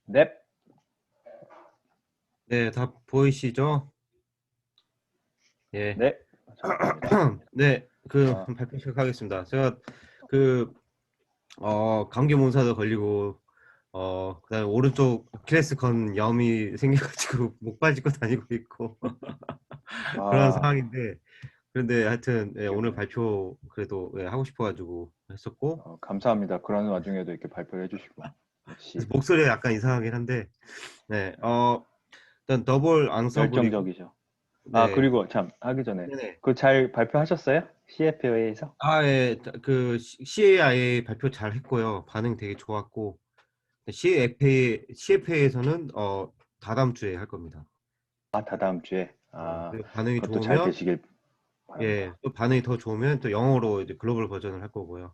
넵. 네, 다 보이시죠? 예. 네. 잘 보입니다. 네, 아, 발표 시작하겠습니다. 제가 그 감기 몸살도 걸리고 그다음에 오른쪽 어킬레스 건 염이 생겨가지고 목 빠지고 다니고 있고 그런 아, 상황인데, 그런데 하여튼 예, 오늘 기운내. 발표 그래도 예, 하고 싶어가지고 했었고, 감사합니다. 그런 와중에도 이렇게 발표를 해주시고. 그래서 역시 목소리가 약간 이상하긴 한데, 네, 일단 더블 앙상블이고. 열정적이죠. 아, 네, 그리고 참, 하기 전에. 네네. 그거 잘 발표하셨어요? CFA에서? 예, CAI 발표 잘 했고요. 반응 되게 좋았고, CFA에서는 다다음 주에 할 겁니다. 아, 다다음 주에. 그리고 반응이 그것도 잘 좋으면, 되시길 예, 바랍니다. 또 반응이 더 좋으면 또 영어로 이제 글로벌 버전을 할 거고요.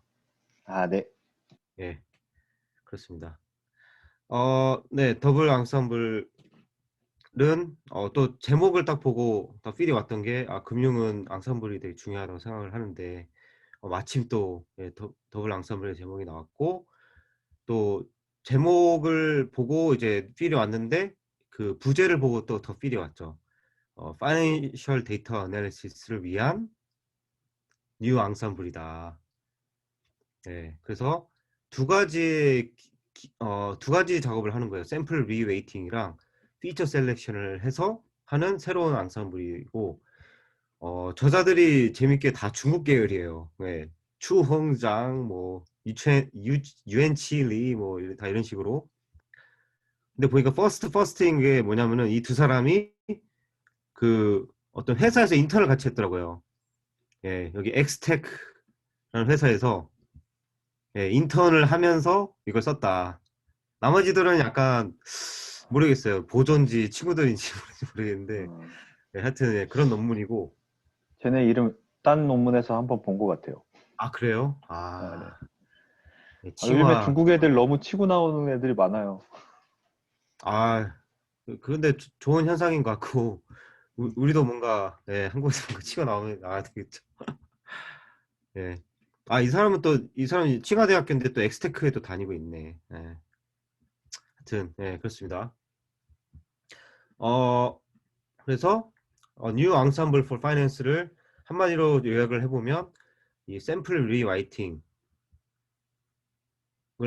아, 네. 예, 그렇습니다. 네, 더블 앙상블은 또 제목을 딱 보고 딱 필이 왔던 게, 금융은 앙상블이 되게 중요하다고 생각을 하는데, 마침 또 예, 더블 앙상블의 제목이 나왔고, 또 제목을 보고 이제 필이 왔는데 그 부제를 보고 또 더 필이 왔죠. 파이낸셜 데이터 애널리시스를 위한 뉴 앙상블이다. 네, 그래서 두 가지 작업을 하는 거예요. 샘플 리웨이팅이랑 피처 셀렉션을 해서 하는 새로운 앙상블이고, 저자들이 재밌게 다 중국 계열이에요. 네, 추홍장, 뭐 유엔치 리, 뭐 다 이런 식으로. 근데 보니까 퍼스트인 게 뭐냐면은 이 두 사람이 그 어떤 회사에서 인턴을 같이 했더라고요. 예, 여기 엑스테크라는 회사에서 예, 인턴을 하면서 이걸 썼다. 나머지들은 약간 모르겠어요. 보존지 친구들인지 모르겠는데, 음, 예, 하여튼 예, 그런 논문이고. 쟤네 이름 딴 논문에서 한번 본 것 같아요. 아, 그래요? 아, 네. 예, 요즘에 칭화. 중국 애들 너무 치고 나오는 애들이 많아요. 아, 그런데 좋은 현상인 것 같고, 우리도 뭔가 예, 한국에서 뭔가 치고 나오면 나와야 되겠죠. 예. 이 사람이 칭화대학교인데 또 엑스테크에도 다니고 있네. 예. 하여튼, 예, 그렇습니다. 어, 그래서, 뉴 앙상블 for 파이낸스를 한마디로 요약을 해보면, 이 샘플 리라이팅을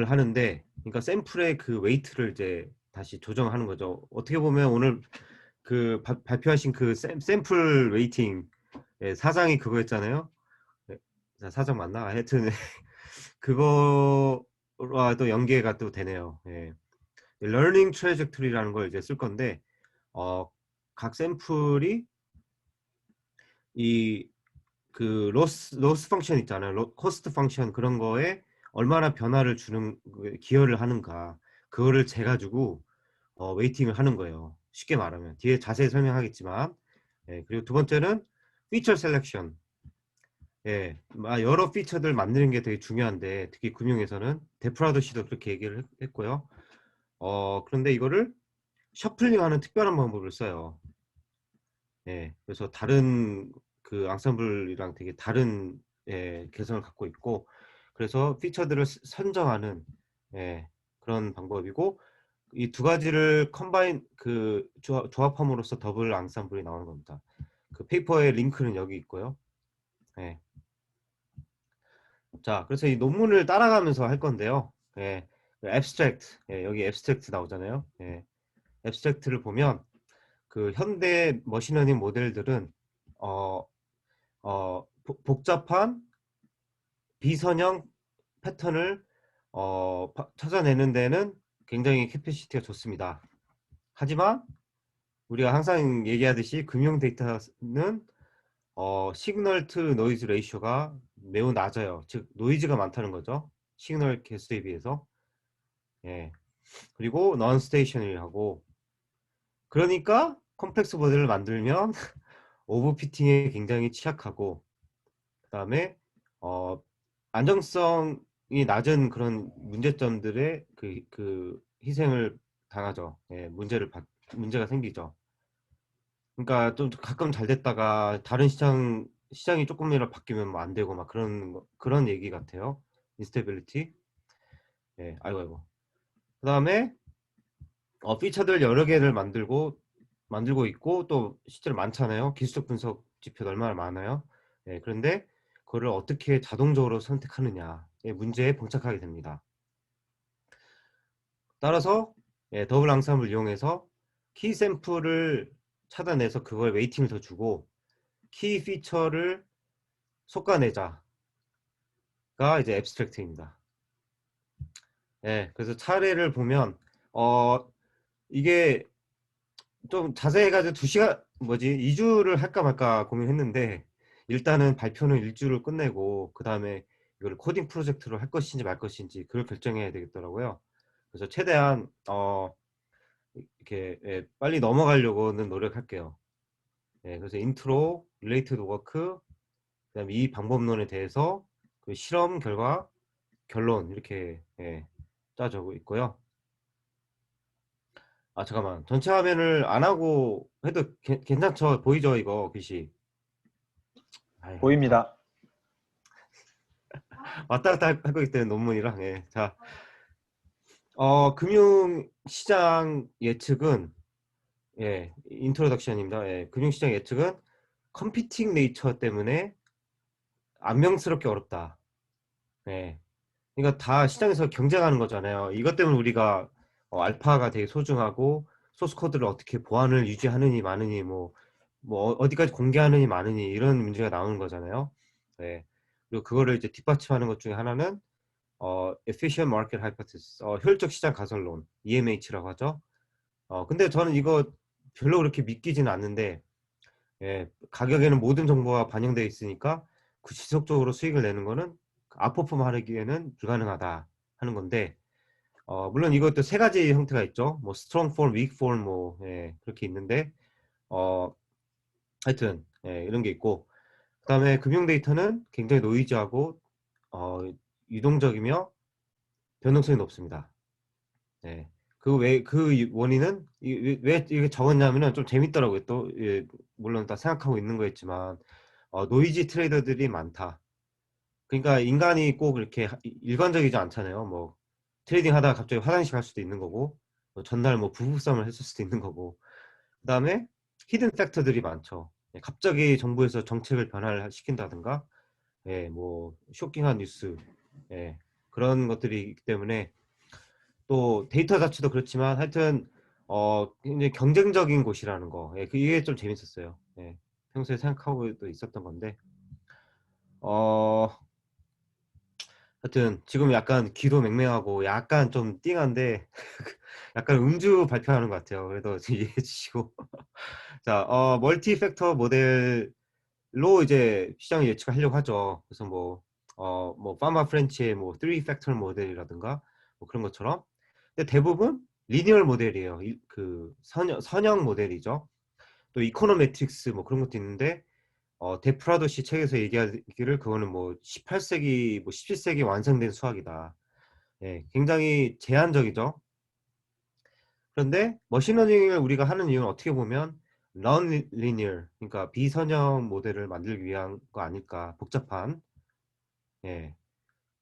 하는데, 그러니까 샘플의 그 웨이트를 이제 다시 조정하는 거죠. 어떻게 보면 오늘 발표하신 샘플 웨이팅, 예, 사장이 그거였잖아요. 예, 사장 맞나? 하여튼, 그거와도 연계가 또 되네요. 예. 러닝 트래젝토리라는 걸 이제 쓸 건데, 어, 각 샘플이 이 로스 펑션 있잖아요. 코스트 펑션, 그런 거에 얼마나 변화를 주는 기여를 하는가, 그거를 재가지고 웨이팅을 하는 거예요. 쉽게 말하면 뒤에 자세히 설명하겠지만. 예, 그리고 두 번째는 피처 셀렉션. 예, 여러 피처들 만드는 게 되게 중요한데, 특히 금융에서는 데프라도 씨도 그렇게 얘기를 했고요. 그런데 이거를 셔플링하는 특별한 방법을 써요. 예, 그래서 다른 그 앙상블이랑 되게 다른 예, 개성을 갖고 있고, 그래서 피처들을 선정하는 예, 그런 방법이고, 이 두 가지를 컴바인 조합함으로써 더블 앙상블이 나오는 겁니다. 그 페이퍼의 링크는 여기 있고요. 예. 자, 그래서 이 논문을 따라가면서 할 건데요. 예, 앱스트랙트, 예, 여기 앱스트랙트 나오잖아요. 예, 앱스트랙트를 보면 그 현대 머신러닝 모델들은 어, 복잡한 비선형 패턴을 찾아내는 데는 굉장히 캐패시티가 좋습니다. 하지만 우리가 항상 얘기하듯이 금융 데이터는 시그널 투 노이즈 레이쇼가 매우 낮아요. 즉 노이즈가 많다는 거죠. 시그널 개수에 비해서. 예. 그리고 넌 스테이셔너리하고, 그러니까 컴플렉스 모델을 만들면 오버피팅에 굉장히 취약하고, 그다음에 어, 안정성이 낮은 그런 문제점들의 희생을 당하죠. 예, 문제가 생기죠. 그러니까 좀 가끔 잘 됐다가 다른 시장이 조금이라도 바뀌면 뭐 안 되고 막 그런 얘기 같아요. 인스테빌리티. 예, 아이고 아이고. 그다음에 피처들 여러 개를 만들고 있고 또 실제로 많잖아요. 기술적 분석 지표도 얼마나 많아요. 예, 그런데 그거를 어떻게 자동적으로 선택하느냐의 문제에 봉착하게 됩니다. 따라서 예, 더블 앙상블을 이용해서 키 샘플을 찾아내서 그걸 웨이팅을 더 주고 키 피처를 솎아내자가 이제 앱스트랙트입니다. 예, 그래서 차례를 보면 이게 좀 자세히 해가지고 2주를 할까 말까 고민했는데 일단은 발표는 1주를 끝내고 그 다음에 이걸 코딩 프로젝트로 할 것인지 말 것인지 그걸 결정해야 되겠더라고요. 그래서 최대한 이렇게 빨리 넘어가려고는 노력할게요. 그래서 인트로, 릴레이티드 워크, 그다음에 이 방법론에 대해서 그 실험 결과, 결론 이렇게 짜주고 있고요. 아 잠깐만, 전체 화면을 안 하고 해도 괜찮죠? 보이죠 이거 글씨? 아유, 보입니다. 왔다 갔다 할 거기 때문에 논문이랑. 자, 금융시장 예측은 인트로덕션입니다. 금융시장 예측은 컴피팅 네이처 때문에 안명스럽게 어렵다. 그러니까 다 시장에서 경쟁하는 거잖아요. 이것 때문에 우리가 알파가 되게 소중하고 소스 코드를 어떻게 보안을 유지하느니 마느니 뭐 어디까지 공개하느니 마느니 이런 문제가 나오는 거잖아요. 그리고 그거를 이제 뒷받침하는 것 중에 하나는 efficient market hypothesis, 효율적 시장 가설론, EMH라고 하죠. 근데 저는 이거 별로 그렇게 믿기지는 않는데, 가격에는 모든 정보가 반영되어 있으니까 그 지속적으로 수익을 내는 거는 아퍼폼 하기에는 불가능하다 하는 건데, 물론 이것도 세 가지 형태가 있죠. 뭐 strong form, weak form 그렇게 있는데, 하여튼 이런 게 있고, 그다음에 금융 데이터는 굉장히 노이즈하고 유동적이며 변동성이 높습니다. 그 원인은 왜 이게 적었냐면은 좀 재밌더라고요. 또 물론 다 생각하고 있는 거였지만 노이지 트레이더들이 많다. 그러니까 인간이 꼭 이렇게 일관적이지 않잖아요. 뭐 트레이딩 하다가 갑자기 화장실 갈 수도 있는 거고, 전날 뭐 부부싸움을 했을 수도 있는 거고, 그다음에 히든 팩터들이 많죠. 갑자기 정부에서 정책을 변화를 시킨다든가, 뭐 쇼킹한 뉴스, 그런 것들이 있기 때문에 또 데이터 자체도 그렇지만 하여튼 굉장히 경쟁적인 곳이라는 거, 이게 좀 재밌었어요. 평소에 생각하고도 있었던 건데 어 하여튼 지금 약간 귀도 맹맹하고 약간 좀 띵한데 약간 음주 발표하는 것 같아요. 그래도 이해해 주시고. 자, 멀티 팩터 모델로 이제 시장 예측을 하려고 하죠. 그래서 뭐 파마 프렌치의 뭐 3 팩터 모델이라든가 뭐 그런 것처럼. 근데 대부분 리니얼 모델이에요. 그 선형 모델이죠. 또 이코노메트릭스 뭐 그런 것도 있는데 데프라도 씨 책에서 얘기하기를 그거는 뭐 18세기 뭐 17세기 완성된 수학이다. 굉장히 제한적이죠. 그런데 머신러닝을 우리가 하는 이유는 어떻게 보면 non-linear, 그러니까 비선형 모델을 만들기 위한 거 아닐까. 복잡한.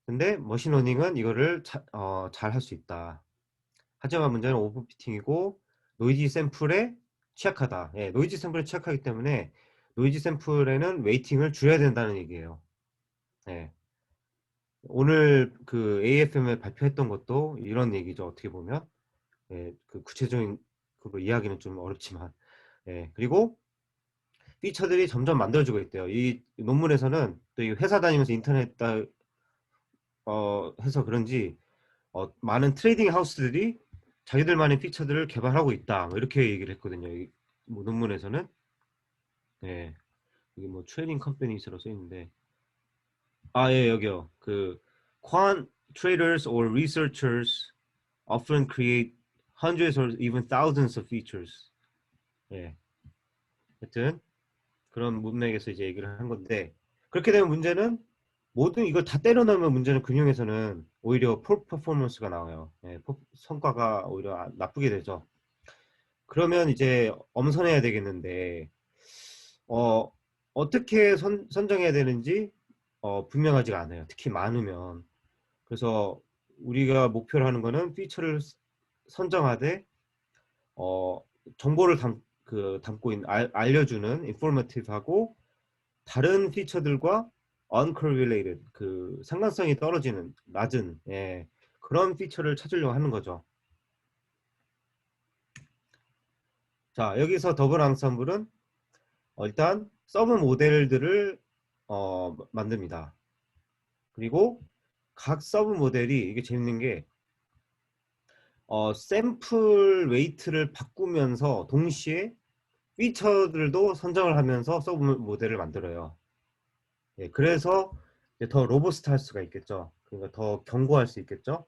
근데 머신러닝은 이거를 잘 할 수 있다. 하지만 문제는 오버피팅이고 노이즈 샘플에 취약하다. 노이즈 샘플에 취약하기 때문에 노이즈 샘플에는 웨이팅을 줄여야 된다는 얘기예요. 오늘 그 AFM에 발표했던 것도 이런 얘기죠. 어떻게 보면 그 구체적인 그 이야기는 좀 어렵지만, 그리고 피처들이 점점 만들어지고 있대요. 이 논문에서는 또 이 회사 다니면서 인터넷 해서 그런지 많은 트레이딩 하우스들이 자기들만의 피처들을 개발하고 있다. 뭐 이렇게 얘기를 했거든요. 뭐 논문에서는. 이게 뭐 트레이딩 컴퍼니스라고 써 있는데, 여기요. 그 quant traders or researchers often create hundreds or even thousands of features. 하여튼 그런 문맥에서 이제 얘기를 한 건데, 그렇게 되면 문제는 모든 이걸 다 때려 넣으면 문제는 금융에서는 오히려 폴 퍼포먼스가 나와요. 성과가 오히려 나쁘게 되죠. 그러면 이제 엄선해야 되겠는데 어떻게 선정해야 되는지 분명하지가 않아요. 특히 많으면. 그래서 우리가 목표로 하는 거는 피처를 선정하되 정보를 담고 있는 알려주는 informative하고 다른 피처들과 uncorrelated 그 상관성이 떨어지는 낮은 그런 피처를 찾으려고 하는 거죠. 자, 여기서 더블 앙상블은 일단 서브 모델들을 만듭니다. 그리고 각 서브 모델이 이게 재밌는 게 샘플 웨이트를 바꾸면서 동시에 피처들도 선정을 하면서 서브 모델을 만들어요. 예, 그래서 이제 더 로버스트 할 수가 있겠죠. 그러니까 더 견고할 수 있겠죠.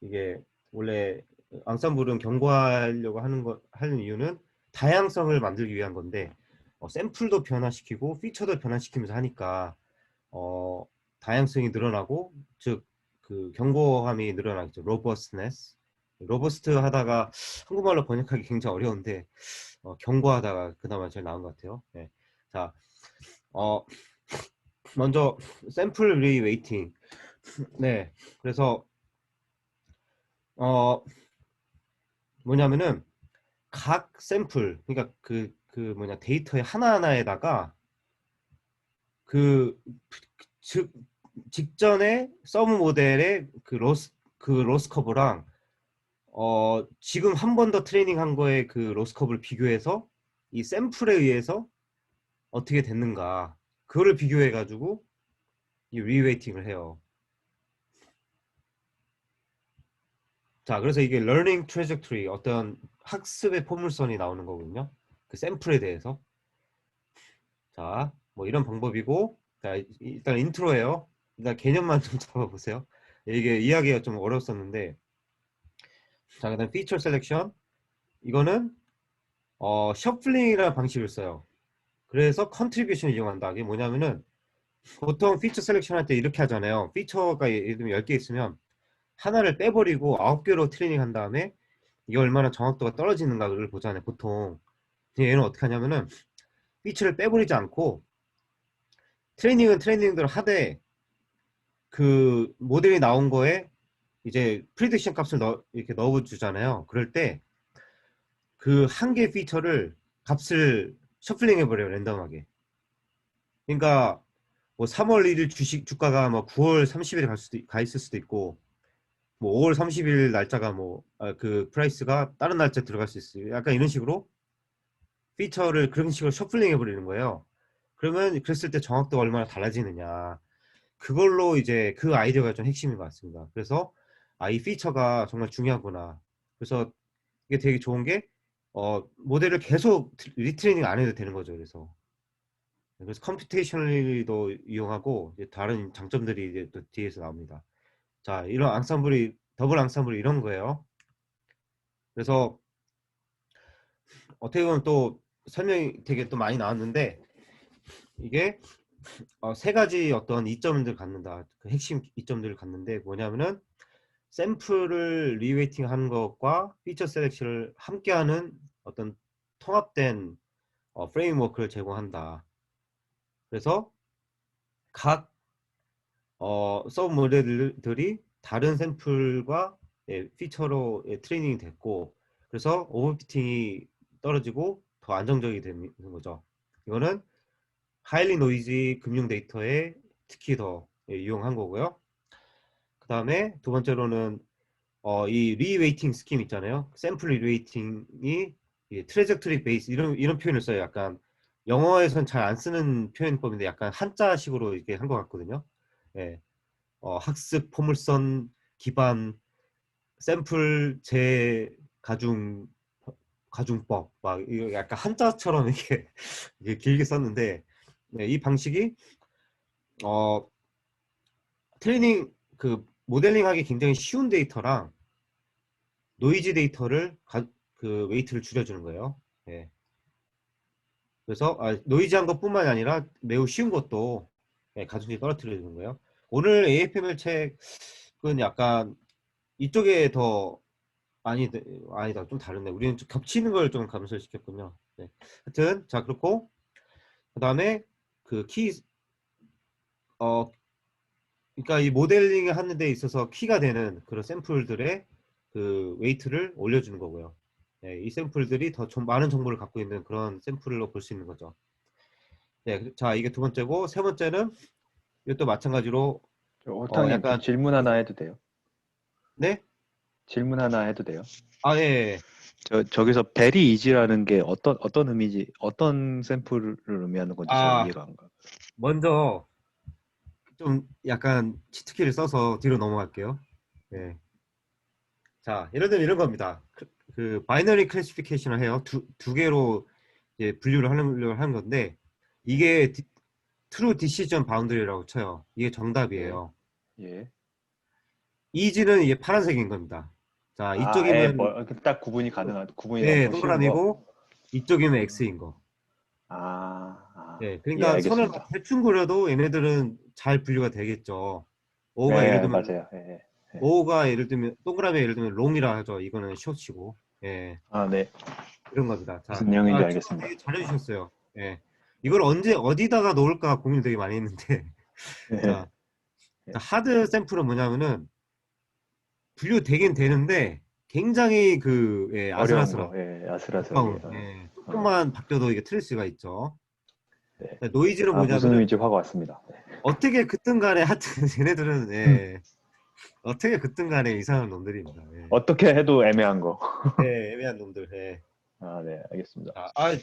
이게 원래 앙상블은 견고하려고 하는 이유는 다양성을 만들기 위한 건데 샘플도 변화시키고 피처도 변화시키면서 하니까 다양성이 늘어나고 즉 그 견고함이 늘어나겠죠. 로버스트네스. 로버스트 하다가 한국말로 번역하기 굉장히 어려운데 견고하다가 그나마 제일 나은 것 같아요. 네. 자, 먼저 샘플 리웨이팅. 네, 그래서 뭐냐면은 각 샘플, 그러니까 그 뭐냐 데이터의 하나하나에다가 즉 직전에 서브 모델의 그 로스 커브랑 지금 한 번 더 트레이닝 한 거에 그 로스 커브를 비교해서 이 샘플에 의해서 어떻게 됐는가 그거를 비교해 가지고 이 리웨이팅을 해요. 자, 그래서 이게 learning trajectory 어떤 학습의 포물선이 나오는 거거든요. 그 샘플에 대해서. 자, 뭐 이런 방법이고, 자, 일단 인트로예요. 일단 개념만 좀 잡아보세요. 이게 이야기가 좀 어려웠었는데, 자, 그다음 feature selection. 이거는 셔플링이라는 방식을 써요. 그래서 contribution을 이용한다. 이게 뭐냐면은 보통 피처 셀렉션 할 때 이렇게 하잖아요. 피처가 예를 들면 10개 있으면 하나를 빼버리고 9개로 트레이닝 한 다음에 이게 얼마나 정확도가 떨어지는가를 보잖아요. 보통. 근데 얘는 어떻게 하냐면은 피처를 빼버리지 않고 트레이닝은 트레이닝대로 하되 그 모델이 나온 거에 이제 프리딕션 값을 이렇게 넣어주잖아요. 그럴 때 그 한 개 피처를 값을 셔플링 해버려요. 랜덤하게. 그러니까 뭐 3월 1일 주가가 뭐 9월 30일에 가 있을 수도 있고 뭐 5월 30일 날짜가 뭐 그 프라이스가 다른 날짜 들어갈 수 있어요. 약간 이런 식으로 피처를 그런 식으로 셔플링 해버리는 거예요. 그러면 그랬을 때 정확도가 얼마나 달라지느냐. 그걸로 이제 그 아이디어가 좀 핵심인 것 같습니다. 그래서 이 피처가 정말 중요하구나. 그래서 이게 되게 좋은 게 모델을 계속 리트레이닝 안 해도 되는 거죠. 그래서 컴퓨테이셔널리도 이용하고 이제 다른 장점들이 이제 또 뒤에서 나옵니다. 자, 이런 앙상블이 더블 앙상블이 이런 거예요. 그래서 어떻게 보면 또 설명이 되게 또 많이 나왔는데 이게 세 가지 어떤 이점들을 갖는다. 그 핵심 이점들을 갖는데 뭐냐면은 샘플을 리웨이팅 하는 것과 피처 셀렉션을 함께하는 어떤 통합된 프레임워크를 제공한다. 그래서 각 서브 모델들이 다른 샘플과 피처로 트레이닝이 됐고 그래서 오버피팅이 떨어지고 더 안정적이 되는 거죠. 이거는 하일리 노이즈 금융 데이터에 특히 더 이용한 거고요. 그 다음에 두 번째로는 이 리웨이팅 스kim 있잖아요. 샘플 리웨이팅이 트레젝토리 베이스 이런 표현을 써요. 약간 영어에선 잘 안 쓰는 표현법인데 약간 한자식으로 이렇게 한 것 같거든요. 예. 학습 포물선 기반 샘플 재가중 가중법 막 이거 약간 한자처럼 이렇게, 이게 길게 썼는데 네, 이 방식이 어, 트레이닝 그 모델링하기 굉장히 쉬운 데이터랑 노이즈 데이터를 그 웨이트를 줄여주는 거예요. 예. 그래서 노이즈한 것뿐만이 아니라 매우 쉬운 것도 가중치 떨어뜨려주는 거예요. 오늘 AFML 책은 약간 이쪽에 더 아니다 좀 다른데 우리는 좀 겹치는 걸 좀 감소시켰군요. 네. 하여튼 자 그렇고 그 다음에 그 그러니까 이 모델링을 하는 데 있어서 키가 되는 그런 샘플들의 그 웨이트를 올려주는 거고요. 예, 이 샘플들이 더 좀 많은 정보를 갖고 있는 그런 샘플로 볼 수 있는 거죠. 네, 자 이게 두 번째고 세 번째는 이것도 마찬가지로 호탕님 약간 질문 하나 해도 돼요? 네? 질문 하나 해도 돼요? 아, 예, 예. 저기서 베리 이지라는 게 어떤 의미지, 어떤 샘플을 의미하는 건지 잘 아, 이해가 안 가요. 먼저 좀 약간 치트키를 써서 뒤로 넘어갈게요. 예. 자, 예를 들면 이런 겁니다. 그 바이너리 클래시피케이션을 해요. 두 개로 이제 분류를 하는 건데 이게 트루 디시전 바운더리라고 쳐요. 이게 예, 정답이에요. 예. 이지는 이게 파란색인 겁니다. 자, 이쪽이면 딱 구분이 예, 너무 쉬운 거. 동그라미고 이쪽이면 X인 거. 예, 예, 그러니까 선을 알겠습니다. 대충 그려도 얘네들은 잘 분류가 되겠죠. O가 예를 네, 들면 맞아요. 예, 예. O가 예를 들면 동그라미 예를 들면 롱이라 하죠. 이거는 숏이고. 예. 네. 이런 겁니다. 자, 무슨 내용인지 질문 알겠습니다. 되게 잘해주셨어요. 예. 이걸 언제 어디다가 놓을까 고민을 되게 많이 했는데 예, 자, 예. 하드 샘플은 뭐냐면은 분류되긴 되는데 굉장히 어려운 아슬아슬한 거, 예, 아슬아슬하게. 가까운 예, 어, 조금만 바뀌어도 이게 틀릴 수가 있죠. 네. 자, 노이즈는 무슨 뭐냐면은 의미인지 화가 왔습니다. 어떻게 그든 간에 하여튼 얘네들은 음, 어떻게 그든 간에 이상한 놈들입니다. 예. 어떻게 해도 애매한 거. 예, 애매한 놈들. 예. 네, 알겠습니다.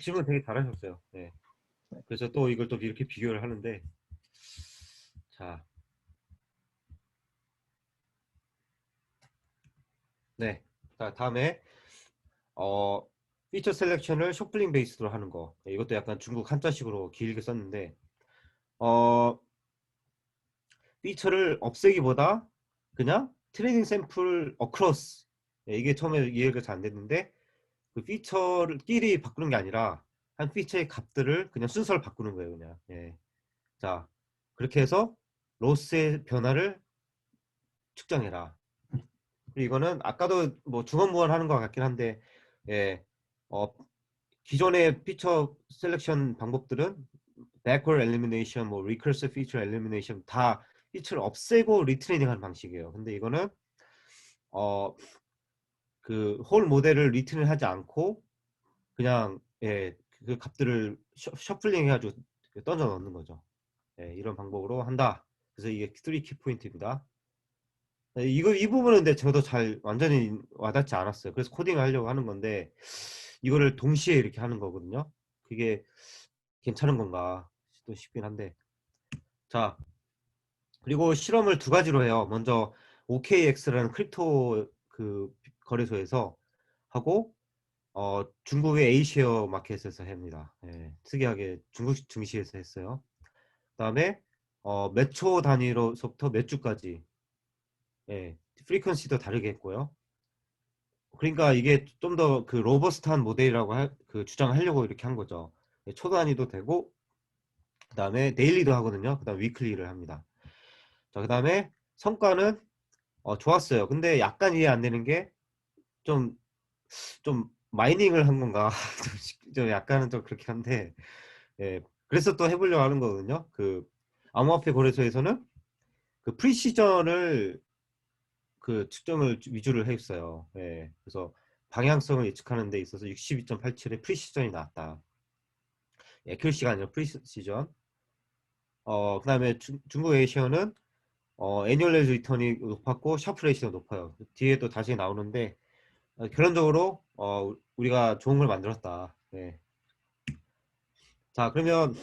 질문 되게 잘하셨어요. 예. 그래서 또 이걸 또 이렇게 비교를 하는데 자, 네. 자, 다음에 어, 피처 셀렉션을 쇼플링 베이스로 하는 거. 네, 이것도 약간 중국 한자식으로 길게 썼는데 어, 피처를 없애기보다 그냥 트레이닝 샘플 어크로스 이게 처음에 이해가 잘 안 됐는데 그 피처끼리 바꾸는 게 아니라 한 피처의 값들을 그냥 순서를 바꾸는 거예요, 그냥. 예. 자, 그렇게 해서 로스의 변화를 측정해라. 그리고 이거는 아까도 뭐 중원부원하는 것 같긴 한데 예, 어, 기존의 피처 셀렉션 방법들은 backward elimination, 뭐 recursive feature elimination 다 피처를 없애고 리트레이닝하는 방식이에요. 근데 이거는 그 홀 모델을 리트레인 하지 않고 그냥 그 값들을 셔플링 해가지고 던져 넣는 거죠. 예, 이런 방법으로 한다. 그래서 이게 3 키포인트입니다. 이 부분은 근데 저도 잘 완전히 와닿지 않았어요. 그래서 코딩을 하려고 하는 건데 이거를 동시에 이렇게 하는 거거든요. 그게 괜찮은 건가 또 싶긴 한데 자 그리고 실험을 두 가지로 해요. 먼저 OKX라는 크립토 그 거래소에서 하고 중국의 A쉐어 마켓에서 합니다. 예, 특이하게 중국 증시에서 했어요. 그다음에 몇 초 단위로서부터 몇 주까지 예, 프리퀀시도 다르게 했고요. 그러니까 이게 좀 더 그 로버스트한 모델이라고 그 주장하려고 이렇게 한 거죠. 예, 초 단위도 되고 그다음에 데일리도 하거든요. 그다음 위클리를 합니다. 자, 그다음에 성과는 좋았어요. 근데 약간 이해 안 되는 게 좀 마이닝을 한 건가 좀 약간은 좀 그렇긴 한데 예, 그래서 또 해보려고 하는 거거든요. 그 암호화폐 거래소에서는 그 프리시전을 그 측정을 위주로 했어요. 예, 그래서 방향성을 예측하는 데 있어서 62.87의 프리시전이 나왔다. 애큐리시가 아니라 프리시전. 그다음에 중국 에이시어는 애뉴얼 리턴이 높았고 샤프 레이시가 높아요. 뒤에 또 다시 나오는데 결론적으로 우리가 좋은 걸 만들었다. 예. 자, 그러면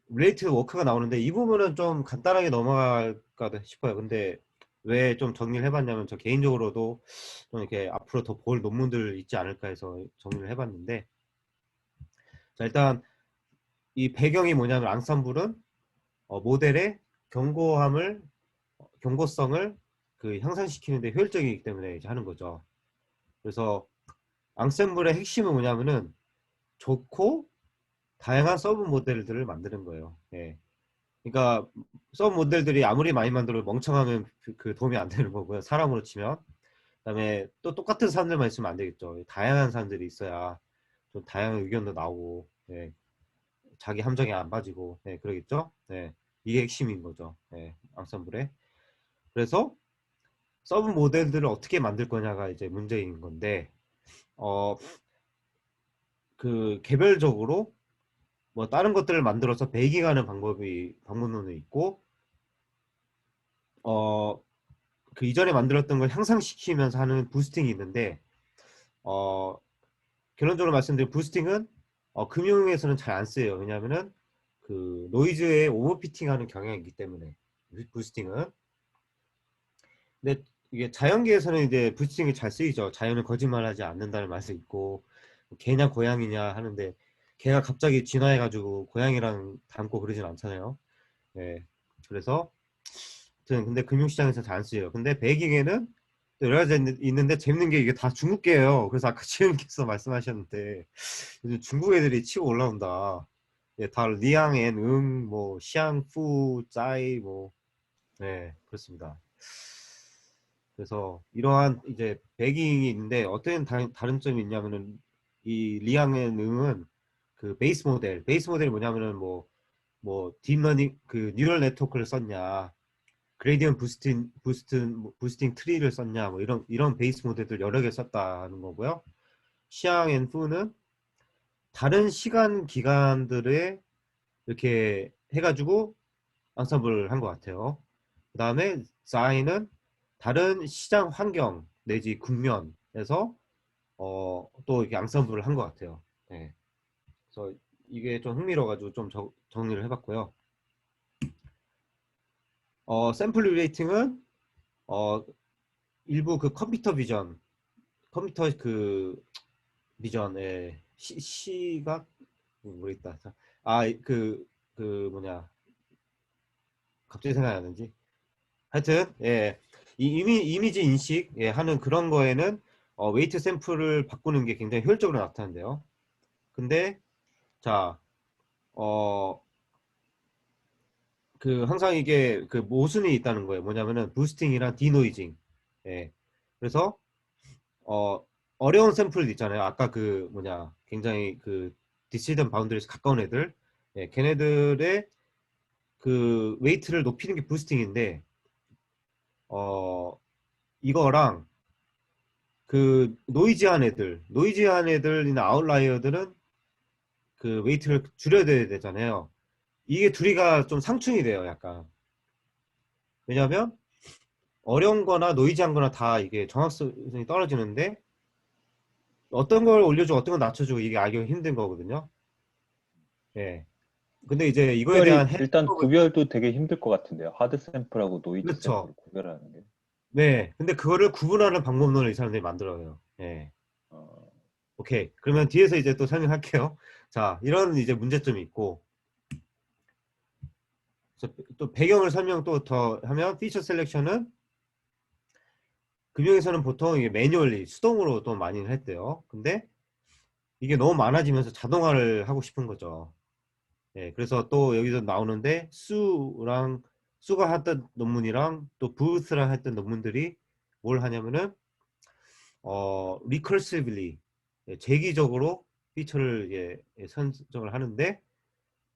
릴레이트 워크가 나오는데 이 부분은 좀 간단하게 넘어갈까 싶어요. 근데 왜 좀 정리를 해봤냐면 저 개인적으로도 좀 이렇게 앞으로 더 볼 논문들 있지 않을까 해서 정리를 해봤는데 자, 일단 이 배경이 뭐냐면 앙상블은 모델의 견고함을 견고성을 그 향상시키는데 효율적이기 때문에 이제 하는 거죠. 그래서 앙상블의 핵심은 뭐냐면은 좋고 다양한 서브 모델들을 만드는 거예요. 예. 그러니까 서브 모델들이 아무리 많이 만들어도 멍청하면 그 도움이 안 되는 거고요. 사람으로 치면. 그다음에 또 똑같은 사람들만 있으면 안 되겠죠. 다양한 사람들이 있어야 좀 다양한 의견도 나오고 예. 자기 함정이 안 빠지고 예. 그러겠죠. 예. 이게 핵심인 거죠. 예. 앙상블에. 그래서 서브 모델들을 어떻게 만들 거냐가 이제 문제인 건데 그 개별적으로 뭐 다른 것들을 만들어서 베이킹하는 방법론이 있고, 그 이전에 만들었던 걸 향상시키면서 하는 부스팅이 있는데, 어, 결론적으로 말씀드린 부스팅은 금융에서는 잘 안 쓰여요. 왜냐하면은 그 노이즈에 오버피팅하는 경향이 있기 때문에 부스팅은. 근데 이게 자연계에서는 이제 부스팅이 잘 쓰이죠. 자연은 거짓말하지 않는다는 말도 있고, 개냐 고양이냐 하는데 개가 갑자기 진화해가지고 고양이랑 닮고 그러진 않잖아요. 네. 그래서 아무튼 근데 금융시장에서 잘 안 쓰여요. 근데 베이킹에는 또 여러 가지 있는데 재밌는 게 이게 다 중국계예요. 그래서 아까 지은께서 말씀하셨는데 요즘 중국 애들이 치고 올라온다. 예, 다 리앙엔 응, 뭐 시앙푸 짜이 뭐 네, 그렇습니다. 그래서 이러한 이제 베깅이 있는데 어떤 다른 점이 있냐면은 이 리앙엔 응은 그 베이스 모델이 뭐냐면은 뭐 딥러닝 그 뉴럴 네트워크를 썼냐, 그레디언 부스팅 트리를 썼냐, 뭐 이런 베이스 모델들 여러 개 썼다는 거고요. 시앙 앤 푸는 다른 시간 기간들에 이렇게 해가지고 안sam블을 한 것 같아요. 그 다음에 사인은 다른 시장 환경 내지 국면에서 또 이렇게 앙상블을 한 것 같아요. 네. 그래서 이게 좀 흥미로워가지고 좀 정리를 해봤고요. 샘플 리레이팅은 어, 일부 그 컴퓨터 그 비전의 시각 모르겠다. 그 뭐냐 갑자기 생각이 안 나지. 하여튼 예, 이 이미지 인식 예, 하는 그런 거에는 웨이트 샘플을 바꾸는 게 굉장히 효율적으로 나타난대요. 근데 자, 어, 그 항상 이게 그 모순이 있다는 거예요. 뭐냐면은 부스팅이랑 디노이징. 예. 그래서 어려운 샘플 있잖아요. 아까 그 뭐냐 굉장히 그 디시전 바운드리에서 가까운 애들, 예, 걔네들의 그 웨이트를 높이는 게 부스팅인데 어 이거랑 그 노이지한 애들이나 아웃라이어들은 그 웨이트를 줄여야 되잖아요. 이게 둘이가 좀 상충이 돼요, 약간. 왜냐하면 어려운 거나 노이지한 거나 다 이게 정확성이 떨어지는데 어떤 걸 올려주고 어떤 걸 낮춰주고 이게 알기가 힘든 거거든요. 예. 근데 이제 이거에 대한 일단 해법을 구별도 되게 힘들 것 같은데요. 하드 샘플하고 노이즈 그렇죠. 샘플을 구별하는 게. 네. 근데 그거를 구분하는 방법론을 이 사람들이 만들어요. 예. 어, 오케이. 그러면 뒤에서 이제 또 설명할게요. 자, 이런 이제 문제점이 있고, 그래서 또 배경을 설명 또 더 하면 피처 셀렉션은 금융에서는 보통 이게 매뉴얼리 수동으로 또 많이 했대요. 근데 이게 너무 많아지면서 자동화를 하고 싶은 거죠. 예, 그래서 또 여기서 나오는데 수가 했던 논문이랑 또 부스랑 했던 논문들이 뭘 하냐면은 리커시블리 재기적으로 피처를 선정을 하는데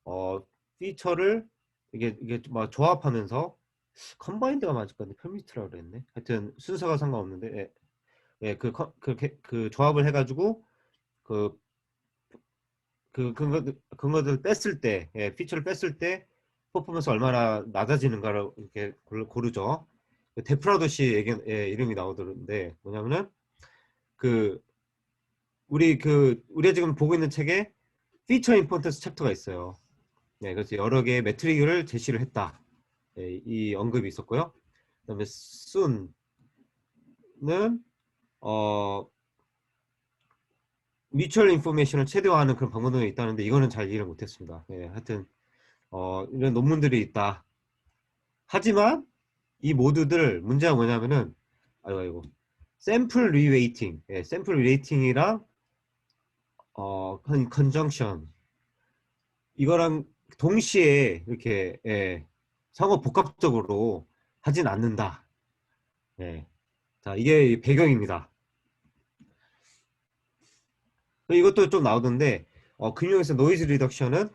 어 피처를 이게 막 조합하면서 컨바인드가 맞을 건데 퍼미트라고 그랬네. 하여튼 순서가 상관없는데 그 조합을 해가지고 그 그거들 뺐을 때 피처를 뺐을 때 퍼포먼스 얼마나 낮아지는가를 이렇게 고르죠. 데프라도 씨 이름이 나오던데 뭐냐면은 그 우리가 지금 보고 있는 책에 피처 임포턴스 챕터가 있어요. 네, 그래서 여러 개의 매트릭을 제시를 했다. 이 언급이 있었고요. 그다음에 순은 어 뮤추얼 인포메이션을 최대화하는 그런 방법론이 있다는데 이거는 잘 이해를 못했습니다. 예, 하여튼 이런 논문들이 있다. 하지만 이 모두들 문제가 뭐냐면은 아이고 샘플 리웨이팅, 샘플 리웨이팅이랑 컨정션 이거랑 동시에 이렇게 상호 복합적으로 하진 않는다. 예. 자, 이게 배경입니다. 이것도 좀 나오던데 금융에서 노이즈 리덕션은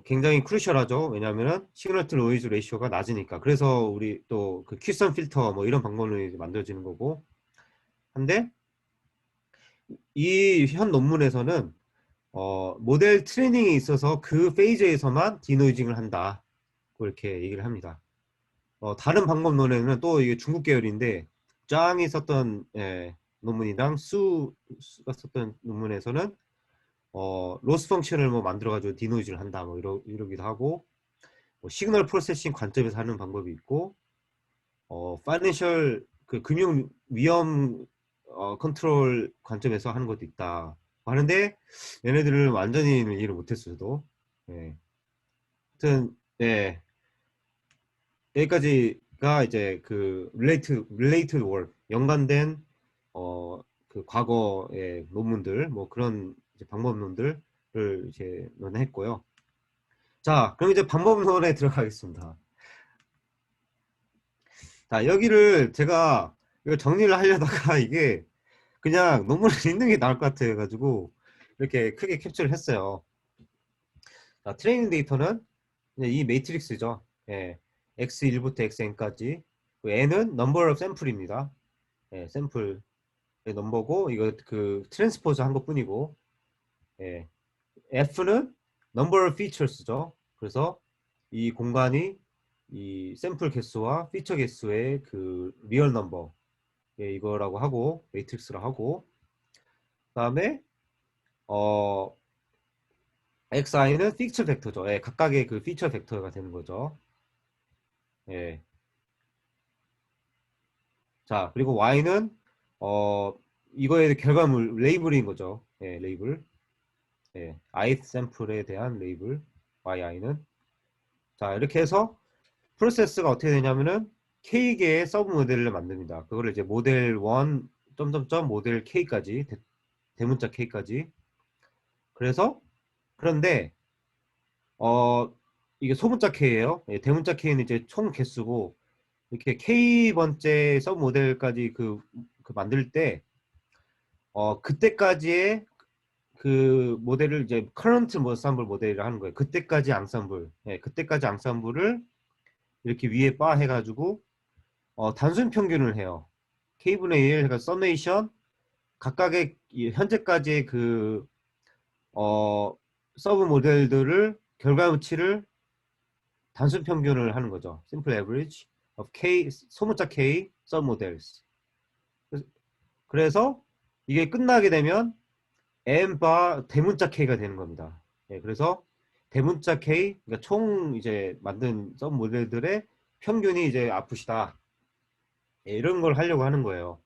굉장히 크루셜하죠. 왜냐하면은 시그널 투 노이즈 레이쇼가 낮으니까. 그래서 우리 또 그 퀴선 필터 뭐 이런 방법론이 만들어지는 거고. 한데 이 현 논문에서는 모델 트레이닝에 있어서 그 페이즈에서만 디노이징을 한다. 그렇게 얘기를 합니다. 다른 방법론에는 또 이게 중국 계열인데 짱이 썼던 논문이랑 수가 썼던 논문에서는 로스 펑션을 뭐 만들어가지고 디노이즈를 한다 뭐 이러기도 하고 뭐 시그널 프로세싱 관점에서 하는 방법이 있고 파이낸셜 그 금융 위험 컨트롤 관점에서 하는 것도 있다 하는데 얘네들은 완전히 이해를 못했어도 예. 하여튼 예. 여기까지가 이제 그 related work 연관된 그 과거의 논문들 뭐 그런 이제 방법론들을 이제 논했고요. 자, 그럼 이제 방법론에 들어가겠습니다. 자, 여기를 제가 이거 정리를 하려다가 이게 그냥 논문을 읽는 게 나을 것 같아 가지고 이렇게 크게 캡처를 했어요. 자, 트레이닝 데이터는 이제 이 매트릭스죠. 예. x1부터 xn까지. n은 number of sample입니다. 예, 샘플의 넘버고 이거 그 트랜스포즈 한 것뿐이고. 예. f는 number of features죠. 그래서 이 공간이 이 샘플 개수와 피처 개수의 그 리얼 넘버 예, 이거라고 하고 매트릭스라 하고 그다음에 어 xi는 피처 벡터죠. 예, 각각의 그 피처 벡터가 되는 거죠. 예. 자, 그리고 y는 이거의 결과물 레이블인 거죠. 예, 레이블. 예, ith 샘플에 대한 레이블 yi는. 자, 이렇게 해서 프로세스가 어떻게 되냐면은 K개의 서브 모델을 만듭니다. 그거를 이제 모델 1 점점점 모델 K까지 대문자 K까지. 그래서 그런데 이게 소문자 K예요. 예, 대문자 K는 이제 총 개수고 이렇게 K 번째 서브 모델까지 그 만들 때 그때까지의 그 모델을 이제 current ensemble 모델이라 하는 거예요. 그때까지 앙상블. 예, 그때까지 앙상블을 이렇게 위에 바 해가지고 단순 평균을 해요. K분의 1 해가 서메이션 각각의 현재까지의 그 서브 모델들을 결과치를 단순 평균을 하는 거죠. Simple average of K 소문자 K 서브 모델스. 그래서 이게 끝나게 되면 M 바 대문자 K가 되는 겁니다. 예, 그래서 대문자 K 그러니까 총 이제 만든 서브 모델들의 평균이 이제 아프시다. 예, 이런 걸 하려고 하는 거예요.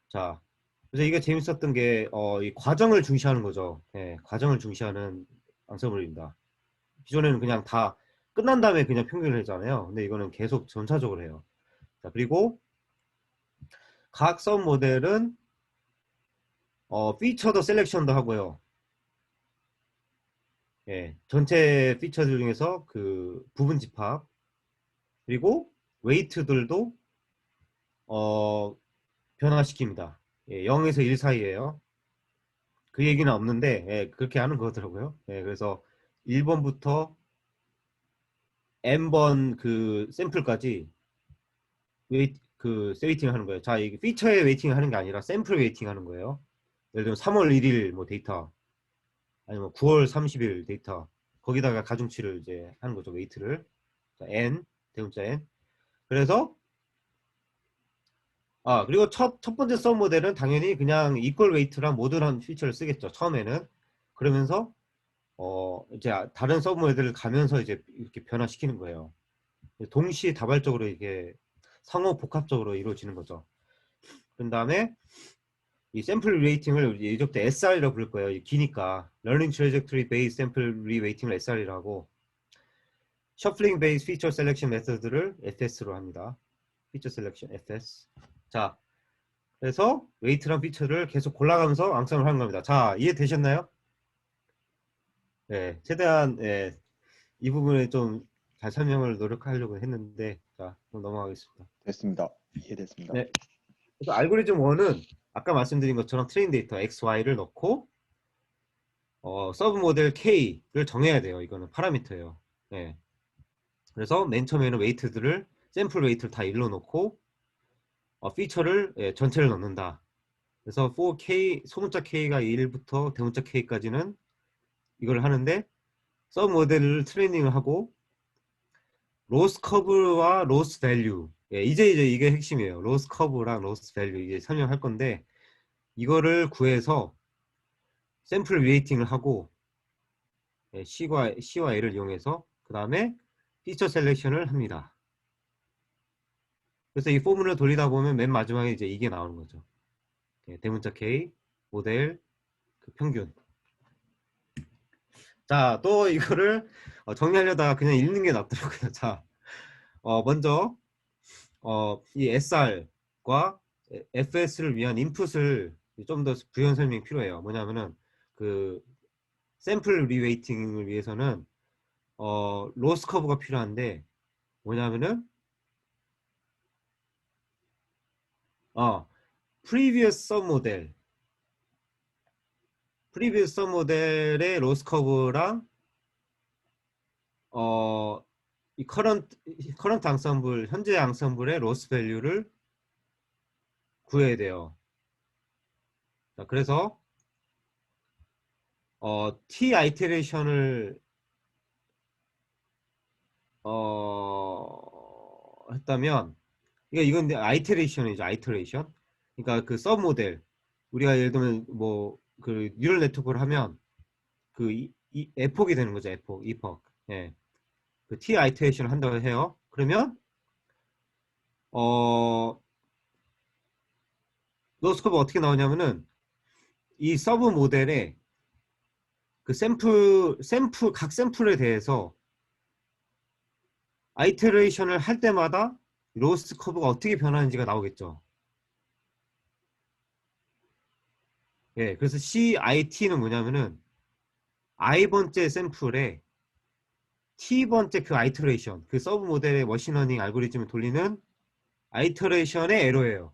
자, 그래서 이게 재밌었던 게 이 과정을 중시하는 거죠. 예, 과정을 중시하는 앙서블입니다. 기존에는 그냥 다 끝난 다음에 그냥 평균을 했잖아요. 근데 이거는 계속 전차적으로 해요. 자, 그리고 각 서브 모델은 피처도 셀렉션도 하고요. 예, 전체 피처들 중에서 그 부분 집합 그리고 웨이트들도 변화시킵니다. 예, 0에서 1 사이에요. 그 얘기는 없는데 예, 그렇게 하는 거더라고요. 예, 그래서 1번부터 n번 그 샘플까지 웨이팅 하는 거예요. 자, 이게 피처에 웨이팅 하는 게 아니라 샘플 웨이팅 하는 거예요. 예를 들면 3월 1일 뭐 데이터 아니면 9월 30일 데이터 거기다가 가중치를 이제 하는 거죠. 웨이트를. 자, n 대문자 n. 그래서 그리고 첫 번째 썸 모델은 당연히 그냥 이퀄 웨이트랑 모듈한 피처를 쓰겠죠. 처음에는. 그러면서 이제 다른 서브 모델을 가면서 이제 이렇게 변화시키는 거예요. 동시다발적으로 이게 상호 복합적으로 이루어지는 거죠. 그 다음에 이 샘플 리웨이팅을 이제부터 SR이라고 부를 거예요. 기니까 Learning Trajectory Based Sample Reweighting을 SR이라고 하고 Shuffling Based Feature Selection Method를 FS로 합니다. Feature Selection FS. 자, 그래서 웨이트랑 피처를 계속 골라가면서 앙상을 하는 겁니다. 자, 이해되셨나요? 네, 최대한 이 부분에 좀 잘 설명을 노력하려고 했는데 자, 그럼 넘어가겠습니다. 됐습니다. 이해됐습니다. 네. 그래서 알고리즘 1은 아까 말씀드린 것처럼 트레인 데이터 XY를 넣고 서브 모델 K를 정해야 돼요. 이거는 파라미터예요. 네. 그래서 맨 처음에는 샘플 웨이트를 다 일로 놓고 피처를 전체를 넣는다. 그래서 for K 소문자 K가 1부터 대문자 K까지는 이걸 하는데 서브 모델을 트레이닝을 하고 로스 커브와 로스 밸류 이제 이게 핵심이에요. 로스 커브랑 로스 밸류 이게 설명할 건데 이거를 구해서 샘플 웨이팅을 하고 C와 L을 이용해서 그 다음에 피처 셀렉션을 합니다. 그래서 이 포문을 돌리다 보면 맨 마지막에 이제 이게 나오는 거죠. 대문자 K, 모델, 그 평균. 자, 또 이거를 정리하려다가 그냥 읽는 게 낫더라고요. 자, 먼저 이 SR과 FS를 위한 인풋을 좀 더 부연 설명이 필요해요. 뭐냐면은 그 샘플 리웨이팅을 위해서는 로스 커브가 필요한데 뭐냐면은 previous sub 모델의 로스 커브랑 이 커런트 앙상블 현재 앙상블의 로스 밸류를 구해야 돼요. 자, 그래서 T 아이테레이션을 했다면 이건 아이테레이션이죠. 아이테레이션. 그러니까 그 서브 모델 우리가 예를 들면 뭐 그 뉴럴 네트워크를 하면 그 에폭이 되는 거죠. 이폭. 예. 그 T 아이테레이션을 한다고 해요. 그러면 로스커브 어떻게 나오냐면은 이 서브 모델의 그 각 샘플에 대해서 아이테레이션을 할 때마다 로스 커브가 어떻게 변하는지가 나오겠죠. 예, 그래서 CIT는 뭐냐면은 i번째 샘플에 t번째 그 아이터레이션, 그 서브 모델의 머신러닝 알고리즘을 돌리는 아이터레이션의 에러예요.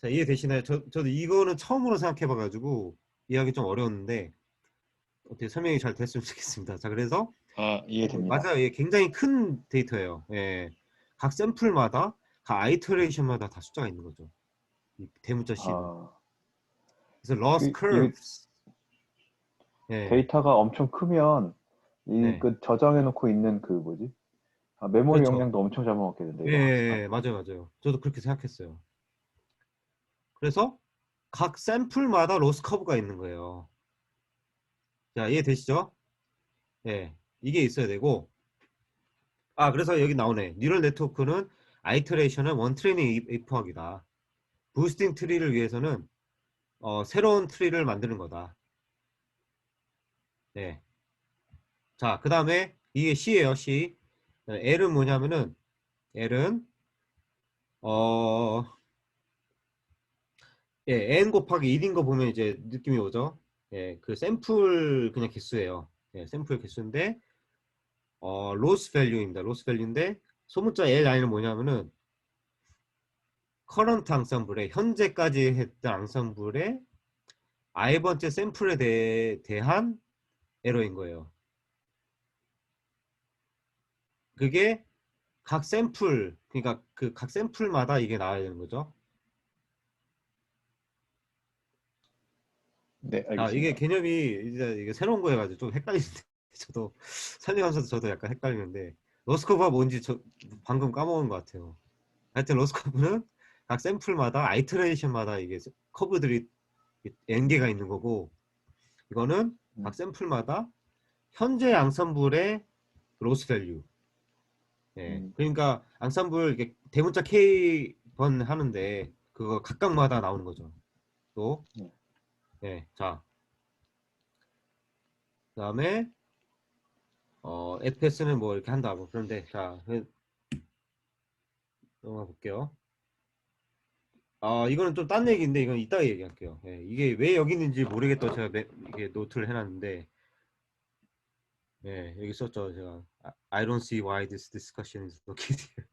자, 이해되시나요? 저도 이거는 처음으로 생각해봐가지고 이해하기 좀 어려웠는데 어떻게 설명이 잘 됐으면 좋겠습니다. 자, 그래서 이해됩니다. 맞아요. 이게 굉장히 큰 데이터예요. 예. 각 샘플마다, 각 아이터레이션마다 다 숫자가 있는 거죠. 이 대문자 C는. 아, 그래서 loss 이게 curves. 예. 데이터가 엄청 크면 이 네. 그 저장해 놓고 있는 그 뭐지? 메모리 그렇죠. 용량도 엄청 잡아먹겠는데 예, 이거 예, 학습하면. 맞아요. 저도 그렇게 생각했어요. 그래서 각 샘플마다 로스 커브가 있는 거예요. 자, 이해되시죠? 예. 이게 있어야 되고. 그래서 여기 나오네. 뉴럴 네트워크는 아이터레이션은 원 트레이닝 이포하기다. 부스팅 트리를 위해서는 새로운 트리를 만드는 거다. 네. 자, 그 다음에 이게 C예요, C. L은 뭐냐면은 L은 어, N 곱하기 1인 거 보면 이제 느낌이 오죠? 예, 그 샘플 그냥 개수예요. 예, 샘플 개수인데 로스 밸류입니다. 로스 밸류인데 소문자 Li는 뭐냐면은 커런트 앙상블의 현재까지 했던 앙상블의 i번째 샘플에 대한 에러인 거예요. 그게 각 샘플 그러니까 그 각 샘플마다 이게 나와야 되는 거죠. 네, 이게 알겠습니다. 개념이 이게 새로운 거여가지고 좀 헷갈리는데 저도 설명하면서 저도 약간 헷갈리는데 로스커브가 뭔지 저 방금 까먹은 것 같아요. 하여튼 로스커브는 각 샘플마다 아이터레이션마다 이게 커브들이 n개가 있는 거고 이거는 각 음, 샘플마다 현재 앙상블의 로스 밸류. 예. 음, 그러니까 앙상블 이게 대문자 K 번 하는데 그거 각각마다 나오는 거죠. 또 네. 예. 자, 그다음에 FS는 뭐 이렇게 한다고. 그런데 자, 넘어가 볼게요. 이거는 좀 딴 얘기인데 이건 이따가 얘기할게요. 예, 이게 왜 여기 있는지 모르겠다고 제가 이게 노트를 해놨는데 여기 썼죠. 제가 I don't see why this discussion is located here.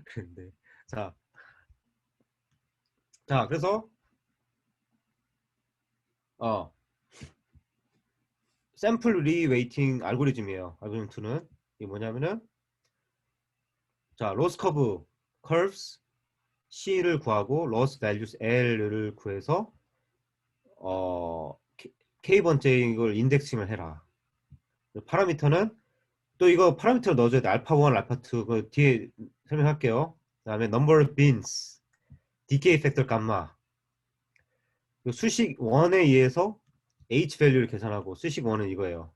그랬는데 자, 그래서 어, 샘플 리웨이팅 알고리즘이에요. 알고리즘 2는 이게 뭐냐면은 자, 로스 커브 curves C를 구하고 loss values L을 구해서 K번째 이걸 인덱싱을 해라. 파라미터는 또 이거 파라미터를 넣어줘야 돼. 알파 1, 알파 2. 그 뒤에 설명할게요. 그다음에 number of beans, decay factor gamma. 수식 1에 의해서 H 밸류를 계산하고 수식 1은 이거예요.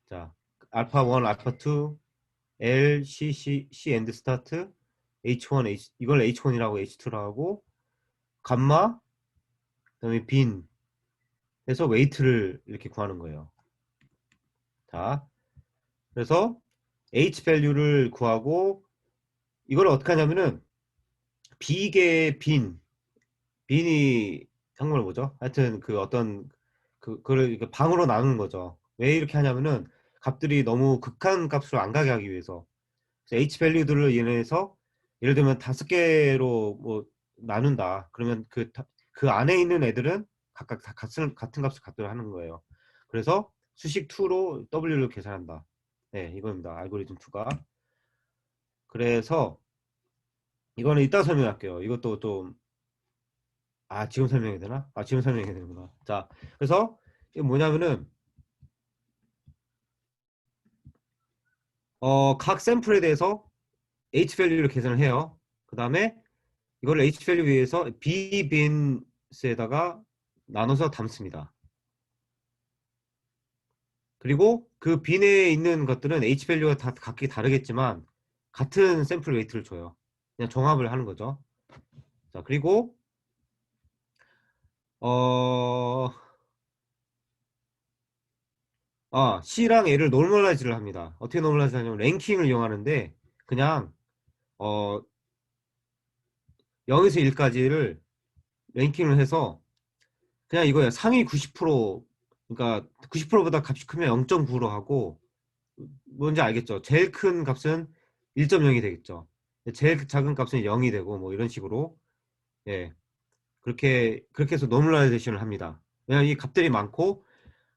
자, 알파 1, 알파 2, L, C end start, H1, 이걸 H1이라고 H2라고 하고 감마, 그다음에 빈 해서 웨이트를 이렇게 구하는 거예요. 자, 그래서 H 밸류를 구하고 이걸 어떻게 하냐면은 비계 빈이 한국말 뭐죠? 하여튼 그 어떤 그거를 이렇게 방으로 나누는 거죠. 왜 이렇게 하냐면은 값들이 너무 극한 값으로 안 가게 하기 위해서. 그래서 H 밸류들을 인해서 예를 들면 5개로 뭐 나눈다. 그러면 그 안에 있는 애들은 각각 다 같은 값을 갖도록 하는 거예요. 그래서 수식 2로 W를 계산한다. 네, 이겁니다. 알고리즘 2가. 그래서 이거는 이따 설명할게요. 이것도 좀 지금 설명해야 되나? 지금 설명해야 되는구나. 자, 그래서 이게 뭐냐면은 각 샘플에 대해서 H 밸류를 계산을 해요. 그 다음에 이걸 H 밸류 위해서 B 빈스에다가 나눠서 담습니다. 그리고 그 빈에 있는 것들은 H 밸류가 다 각기 다르겠지만 같은 샘플 웨이트를 줘요. 그냥 종합을 하는 거죠. 자, 그리고 어, C랑 L을 노멀라이즈를 합니다. 어떻게 노멀라이즈 하냐면 랭킹을 이용하는데 그냥 어, 0에서 1까지를 랭킹을 해서 그냥 이거야. 상위 90%, 그러니까 90%보다 값이 크면 0.9로 하고 뭔지 알겠죠? 제일 큰 값은 1.0이 되겠죠. 제일 작은 값은 0이 되고 뭐 이런 식으로 예. 그렇게 해서 노멀라이제이션을 합니다. 왜냐면 이 값들이 많고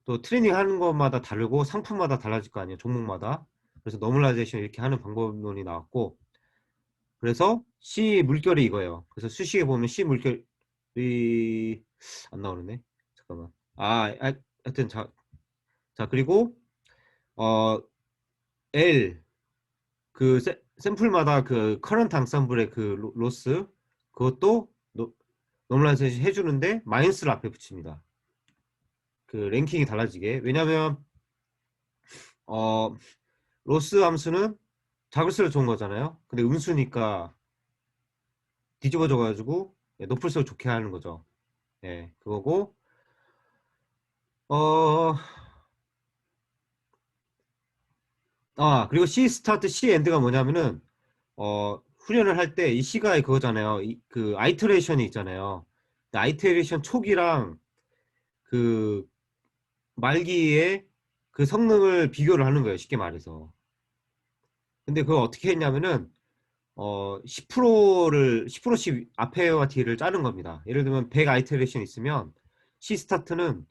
또 트레이닝 하는 것마다 다르고 상품마다 달라질 거 아니에요. 종목마다. 그래서 노멀라이제이션 이렇게 하는 방법론이 나왔고 그래서 C 물결이 이거예요. 그래서 수식에 보면 C 물결이 안 나오네. 잠깐만. 하여튼 자 그리고 어 L 그 샘플마다 그 커런트 앙상블의 그 로스 그것도 노멀라이제이션 해주는데 마이너스를 앞에 붙입니다. 그 랭킹이 달라지게. 왜냐면 어 로스 함수는 작을수록 좋은 거잖아요. 근데 음수니까 뒤집어져 가지고 높을수록 좋게 하는 거죠. 예, 그거고 어 그리고 C 스타트 C 엔드가 뭐냐면은 훈련을 할 때 이 C가 그거잖아요. 그 아이터레이션이 있잖아요. 아이터레이션 초기랑 그 말기에 그 성능을 비교를 하는 거예요. 쉽게 말해서. 근데 그걸 어떻게 했냐면은 10%씩 앞에와 뒤를 짜는 겁니다. 예를 들면 100 아이터레이션 있으면 C 스타트는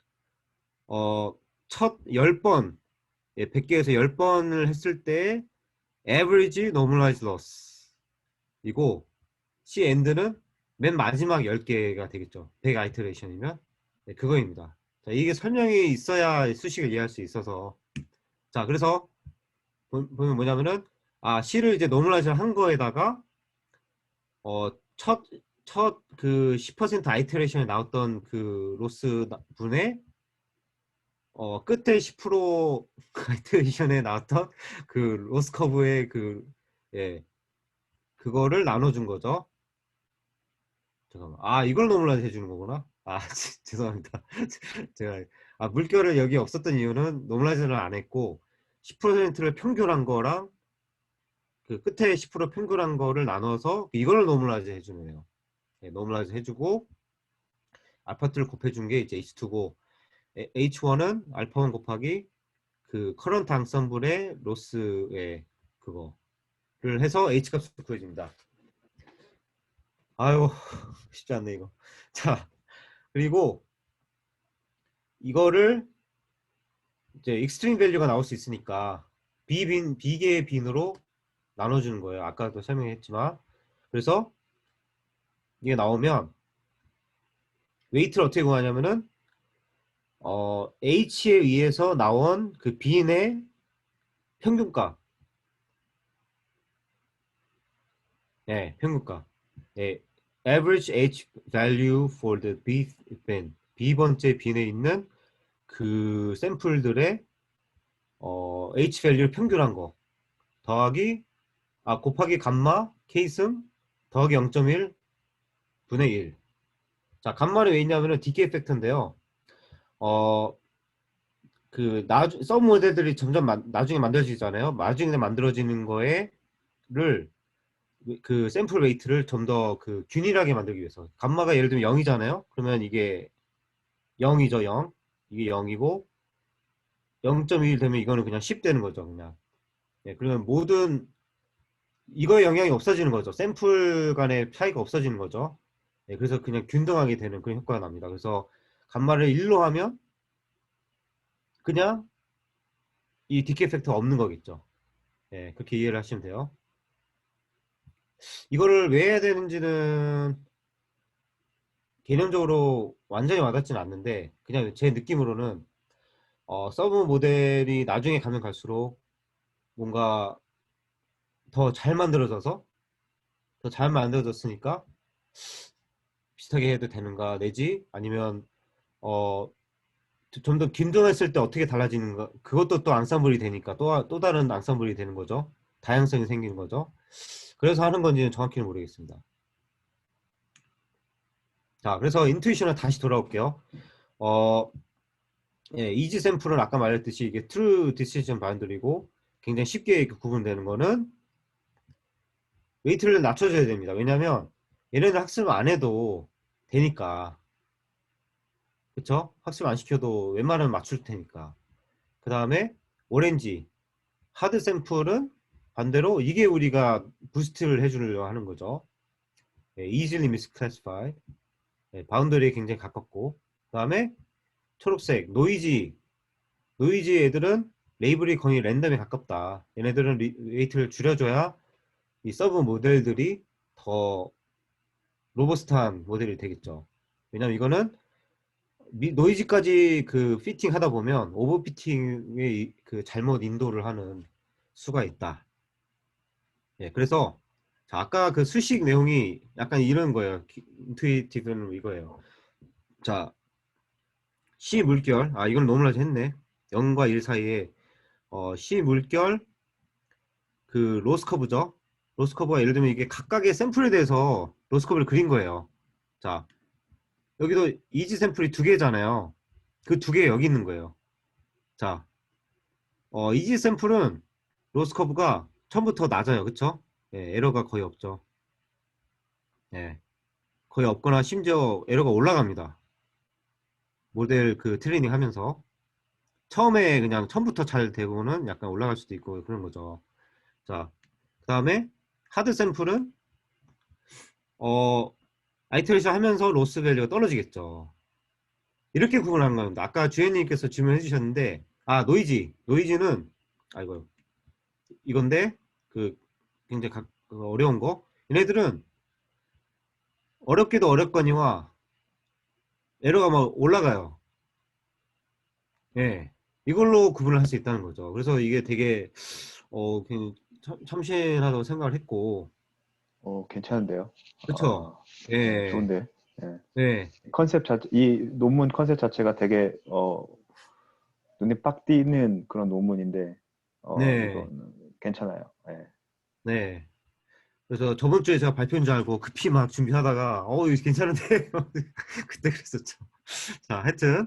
첫 10번 100개에서 10번을 했을 때 average normalized loss 이고 C end는 맨 마지막 10개가 되겠죠. 100 아이터레이션이면 그거입니다. 자, 이게 설명이 있어야 수식을 이해할 수 있어서 자 그래서 보면 뭐냐면은 C를 이제 노멀라이즈 한 거에다가 첫 그 10% 아이터레이션에 나왔던 그 로스 분의 끝에 10% 아이터레이션에 나왔던 그 로스 커브의 예, 그거를 나눠준 거죠. 잠깐만. 이걸 노멀라이즈 해주는 거구나. 죄송합니다. 제가 물결을 여기 없었던 이유는 노멀라이즈를 안 했고 10%를 평균한 거랑 그 끝에 10% 평균한 거를 나눠서 이걸 노멀라이즈 해주는 거예요. 네, 노멀라이즈 해주고 알파트를 곱해준 게 이제 H2고 H1은 알파 1 곱하기 그 커런트 앙썸블의 로스의 그거를 해서 H 값을 구해줍니다. 아유 쉽지 않네 이거. 자 그리고 이거를 이제 익스트림 밸류가 나올 수 있으니까 비계의 빈으로 나눠주는 거예요. 아까도 설명했지만 그래서 이게 나오면 웨이트를 어떻게 구하냐면은 H에 의해서 나온 그 빈의 평균가. 네, 평균가. 네, average H value for the B bin. B번째 빈에 있는 그 샘플들의 H 밸류를 평균한 거 더하기 곱하기 감마 K승 더하기 0.1 분의 1. 자, 감마는 왜 있냐면은 디케이 팩터인데요. 어, 그 서브 모델들이 점점 나중에 만들어지잖아요. 나중에 만들어지는 거에를 그 샘플 웨이트를 좀 더 그 균일하게 만들기 위해서. 감마가 예를 들면 0이잖아요. 그러면 이게 0이죠, 0. 이게 0이고 0.1 되면 이거는 그냥 10 되는 거죠, 그냥. 예, 그러면 모든 이거에 영향이 없어지는 거죠. 샘플 간의 차이가 없어지는 거죠. 예, 그래서 그냥 균등하게 되는 그런 효과가 납니다. 그래서 감마를 1로 하면 그냥 이 디케이 팩터가 없는 거겠죠. 예, 그렇게 이해를 하시면 돼요. 이거를 왜 해야 되는지는 개념적으로 완전히 와닿지는 않는데 그냥 제 느낌으로는 서브 모델이 나중에 가면 갈수록 뭔가 더 잘 만들어져서 더 잘 만들어졌으니까 비슷하게 해도 되는가 내지 아니면 어, 좀 더 균등했을 때 어떻게 달라지는가 그것도 또 앙상블이 되니까 또 다른 앙상블이 되는 거죠. 다양성이 생기는 거죠. 그래서 하는 건지는 정확히는 모르겠습니다. 자, 그래서 인투이션을 다시 돌아올게요. 어, 예, 이지 샘플은 아까 말했듯이 이게 트루 디시전 바운더리고 굉장히 쉽게 구분되는 거는 웨이트를 낮춰줘야 됩니다. 왜냐면 얘네들 학습 안 해도 되니까. 그쵸? 학습 안 시켜도 웬만하면 맞출 테니까. 그 다음에 오렌지 하드 샘플은 반대로 이게 우리가 부스트를 해주려고 하는 거죠. 예, easily misclassified. 예, 바운더리에 굉장히 가깝고. 그 다음에 초록색 노이지 애들은 레이블이 거의 랜덤에 가깝다. 얘네들은 웨이트를 줄여줘야 이 서브 모델들이 더 로버스트한 모델이 되겠죠. 왜냐면 이거는 노이즈까지 그 피팅 하다 보면 오버피팅의 그 잘못 인도를 하는 수가 있다. 예, 그래서 자, 아까 그 수식 내용이 약간 이런 거예요. 인투이티브는 이거예요. 자, C 물결 이건 너무나 했네. 0과 1 사이에 C 물결 그 로스 커브죠. 로스 커브가 예를 들면 이게 각각의 샘플에 대해서 로스 커브를 그린 거예요. 자, 여기도 이지 샘플이 두 개잖아요. 그 두 개 여기 있는 거예요. 자, 이지 샘플은 로스 커브가 처음부터 낮아요. 그쵸? 예, 에러가 거의 없죠. 예, 거의 없거나 심지어 에러가 올라갑니다. 모델 그 트레이닝 하면서. 처음에 그냥 처음부터 잘 되고는 약간 올라갈 수도 있고 그런 거죠. 자, 그 다음에 하드 샘플은 아이터레이션 하면서 로스 밸류가 떨어지겠죠. 이렇게 구분하는 겁니다. 아까 주현님께서 질문해 주셨는데 노이즈는 이거 이건데 그 굉장히 그 어려운 거 얘네들은 어렵게도 어렵거니와 에러가 막 올라가요. 예, 이걸로 구분을 할 수 있다는 거죠. 그래서 이게 되게 그냥 참신하다고 생각을 했고 괜찮은데요. 그쵸? 네, 예, 좋은데. 예. 예, 이 논문 컨셉 자체가 되게 눈에 빡 띄는 그런 논문인데 네, 이거는 괜찮아요. 예. 네. 그래서 저번 주에 제가 발표인 줄 알고 급히 막 준비하다가 이거 괜찮은데 그때 그랬었죠. 자, 하여튼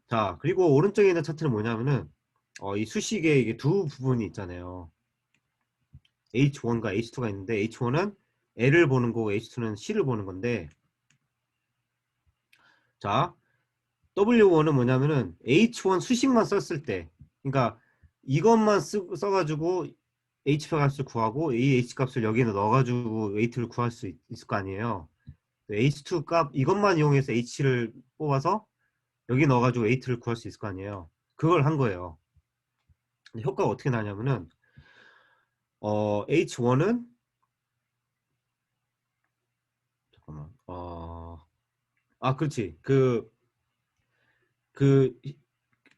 자, 그리고 오른쪽에 있는 차트는 뭐냐면은 이 수식에 이게 두 부분이 있잖아요. H1과 H2가 있는데 H1은 L을 보는 거고 H2는 C를 보는 건데 자, W1은 뭐냐면은 H1 수식만 썼을 때 그러니까 이것만 써가지고 H 값을 구하고 이 H 값을 여기에 넣어가지고 웨이트를 구할 수 있을 거 아니에요. H2 값 이것만 이용해서 H를 뽑아서 여기 넣어가지고 웨이트를 구할 수 있을 거 아니에요. 그걸 한 거예요. 효과가 어떻게 나냐면은 H1은 잠깐만. 그렇지. 그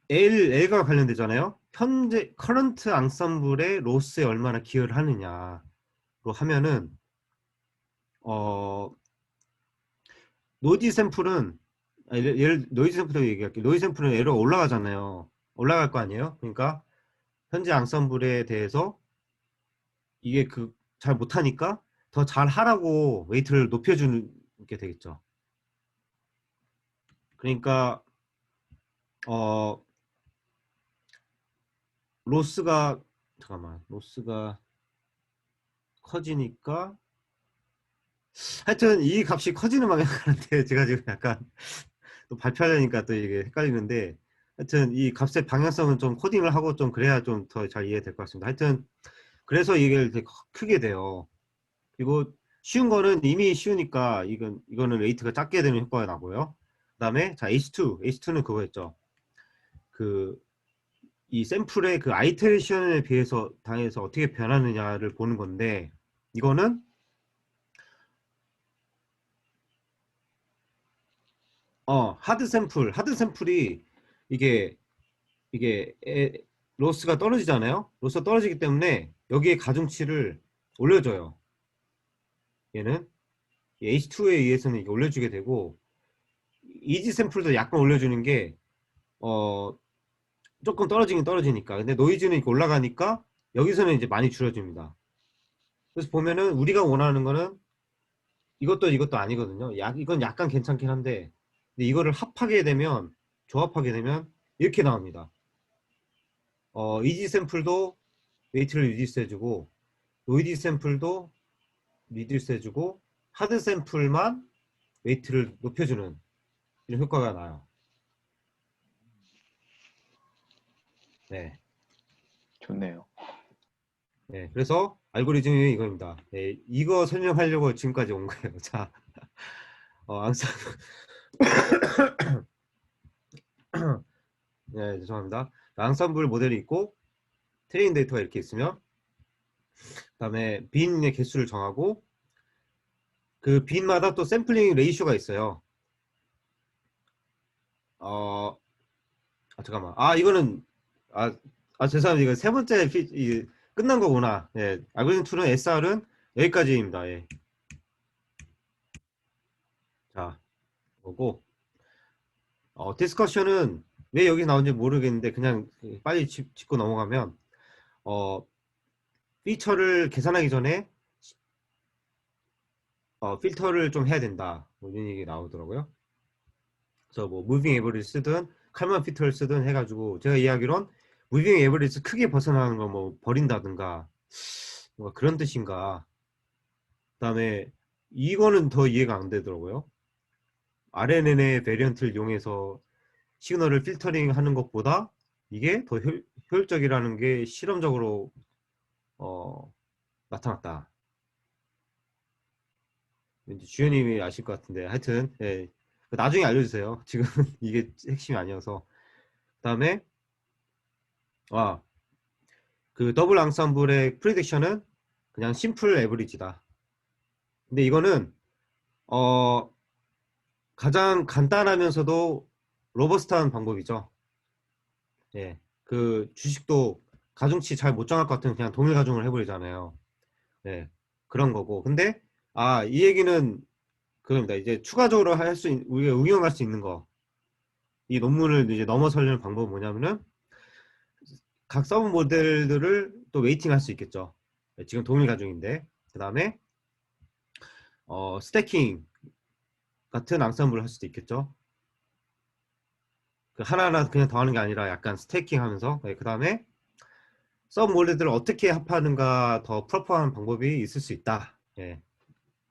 L과 관련되잖아요. 현재 커런트 앙썸블의 로스에 얼마나 기여를 하느냐로 하면은 노이즈 샘플은 노이즈 샘플도 얘기할게요. 노이즈 샘플은 에러가 올라가잖아요. 올라갈 거 아니에요. 그러니까 현재 앙썸블에 대해서 이게 잘 못하니까 더 잘 하라고 웨이트를 높여주는 게 되겠죠. 그러니까 로스가 커지니까 하여튼 이 값이 커지는 방향 가는데 제가 지금 약간 또 발표하려니까 또 이게 헷갈리는데 하여튼 이 값의 방향성은 좀 코딩을 하고 좀 그래야 좀 더 잘 이해될 것 같습니다. 하여튼 그래서 이게 되게 크게 돼요. 그리고 쉬운 거는 이미 쉬우니까 이거는 웨이트가 작게 되는 효과가 나고요. 그다음에 자 H2는 그거였죠. 이 샘플의 그 아이테레이션에 비해서 당해서 어떻게 변하느냐를 보는 건데 이거는 하드 샘플이 이게 로스가 떨어지잖아요. 로스가 떨어지기 때문에 여기에 가중치를 올려줘요. 얘는 H2에 의해서는 이게 올려주게 되고 이지 샘플도 약간 올려주는 게 조금 떨어지긴 떨어지니까. 근데 노이즈는 이렇게 올라가니까 여기서는 이제 많이 줄여줍니다. 그래서 보면은 우리가 원하는 거는 이것도 아니거든요. 이건 약간 괜찮긴 한데 근데 이거를 조합하게 되면 이렇게 나옵니다. 이지 샘플도 웨이트를 리듀스 해주고 노이즈 샘플도 리듀스 해주고 하드 샘플만 웨이트를 높여주는 이런 효과가 나요. 네. 좋네요. 네. 그래서 알고리즘이 이겁니다. 네. 이거 설명하려고 지금까지 온 거예요. 자, 항상 네, 죄송합니다. 앙썸블 모델이 있고 트레이닝 데이터가 이렇게 있으면 그다음에 빈의 개수를 정하고 그 빈마다 또 샘플링 레이쇼가 있어요. 잠깐만. 이거는 죄송합니다. 이거 세 번째 끝난 거구나. 예. 알고리즘 툴은 SR은 여기까지입니다. 예. 자, 보고 디스커션은 왜 여기 나온지 모르겠는데 그냥 빨리 짚고 넘어가면 피처를 계산하기 전에 필터를 좀 해야 된다. 뭐 이런 얘기 나오더라고요. 그래서 뭐 무빙 에버리지 쓰든 칼만 필터를 쓰든 해가지고 제가 이야기론 무빙 에버리지 크게 벗어나는 거 뭐 버린다든가 뭔가 그런 뜻인가. 그다음에 이거는 더 이해가 안 되더라고요. RNN의 베리언트를 이용해서 시그널을 필터링 하는 것보다 이게 더 효율적이라는 게 실험적으로 나타났다. 왠지 주연님이 아실 것 같은데 하여튼 예. 나중에 알려주세요. 지금 이게 핵심이 아니어서. 그 다음에 그 더블 앙상블의 프리딕션은 그냥 심플 에버리지다. 근데 이거는 가장 간단하면서도 로버스트한 방법이죠. 예, 그 주식도 가중치 잘 못 정할 것 같으면 그냥 동일 가중을 해버리잖아요. 예, 그런 거고. 근데 이 얘기는 그겁니다. 이제 추가적으로 우리가 응용할 수 있는 거. 이 논문을 이제 넘어서려는 방법은 뭐냐면은 각 서브 모델들을 또 웨이팅 할 수 있겠죠. 예, 지금 동일 가중인데. 그 다음에 스태킹 같은 앙상블을 할 수도 있겠죠. 그 하나하나 그냥 더하는 게 아니라 약간 스태킹 하면서 그 다음에 서브 모델들을 어떻게 합하는가 더 프로퍼한 방법이 있을 수 있다. 예,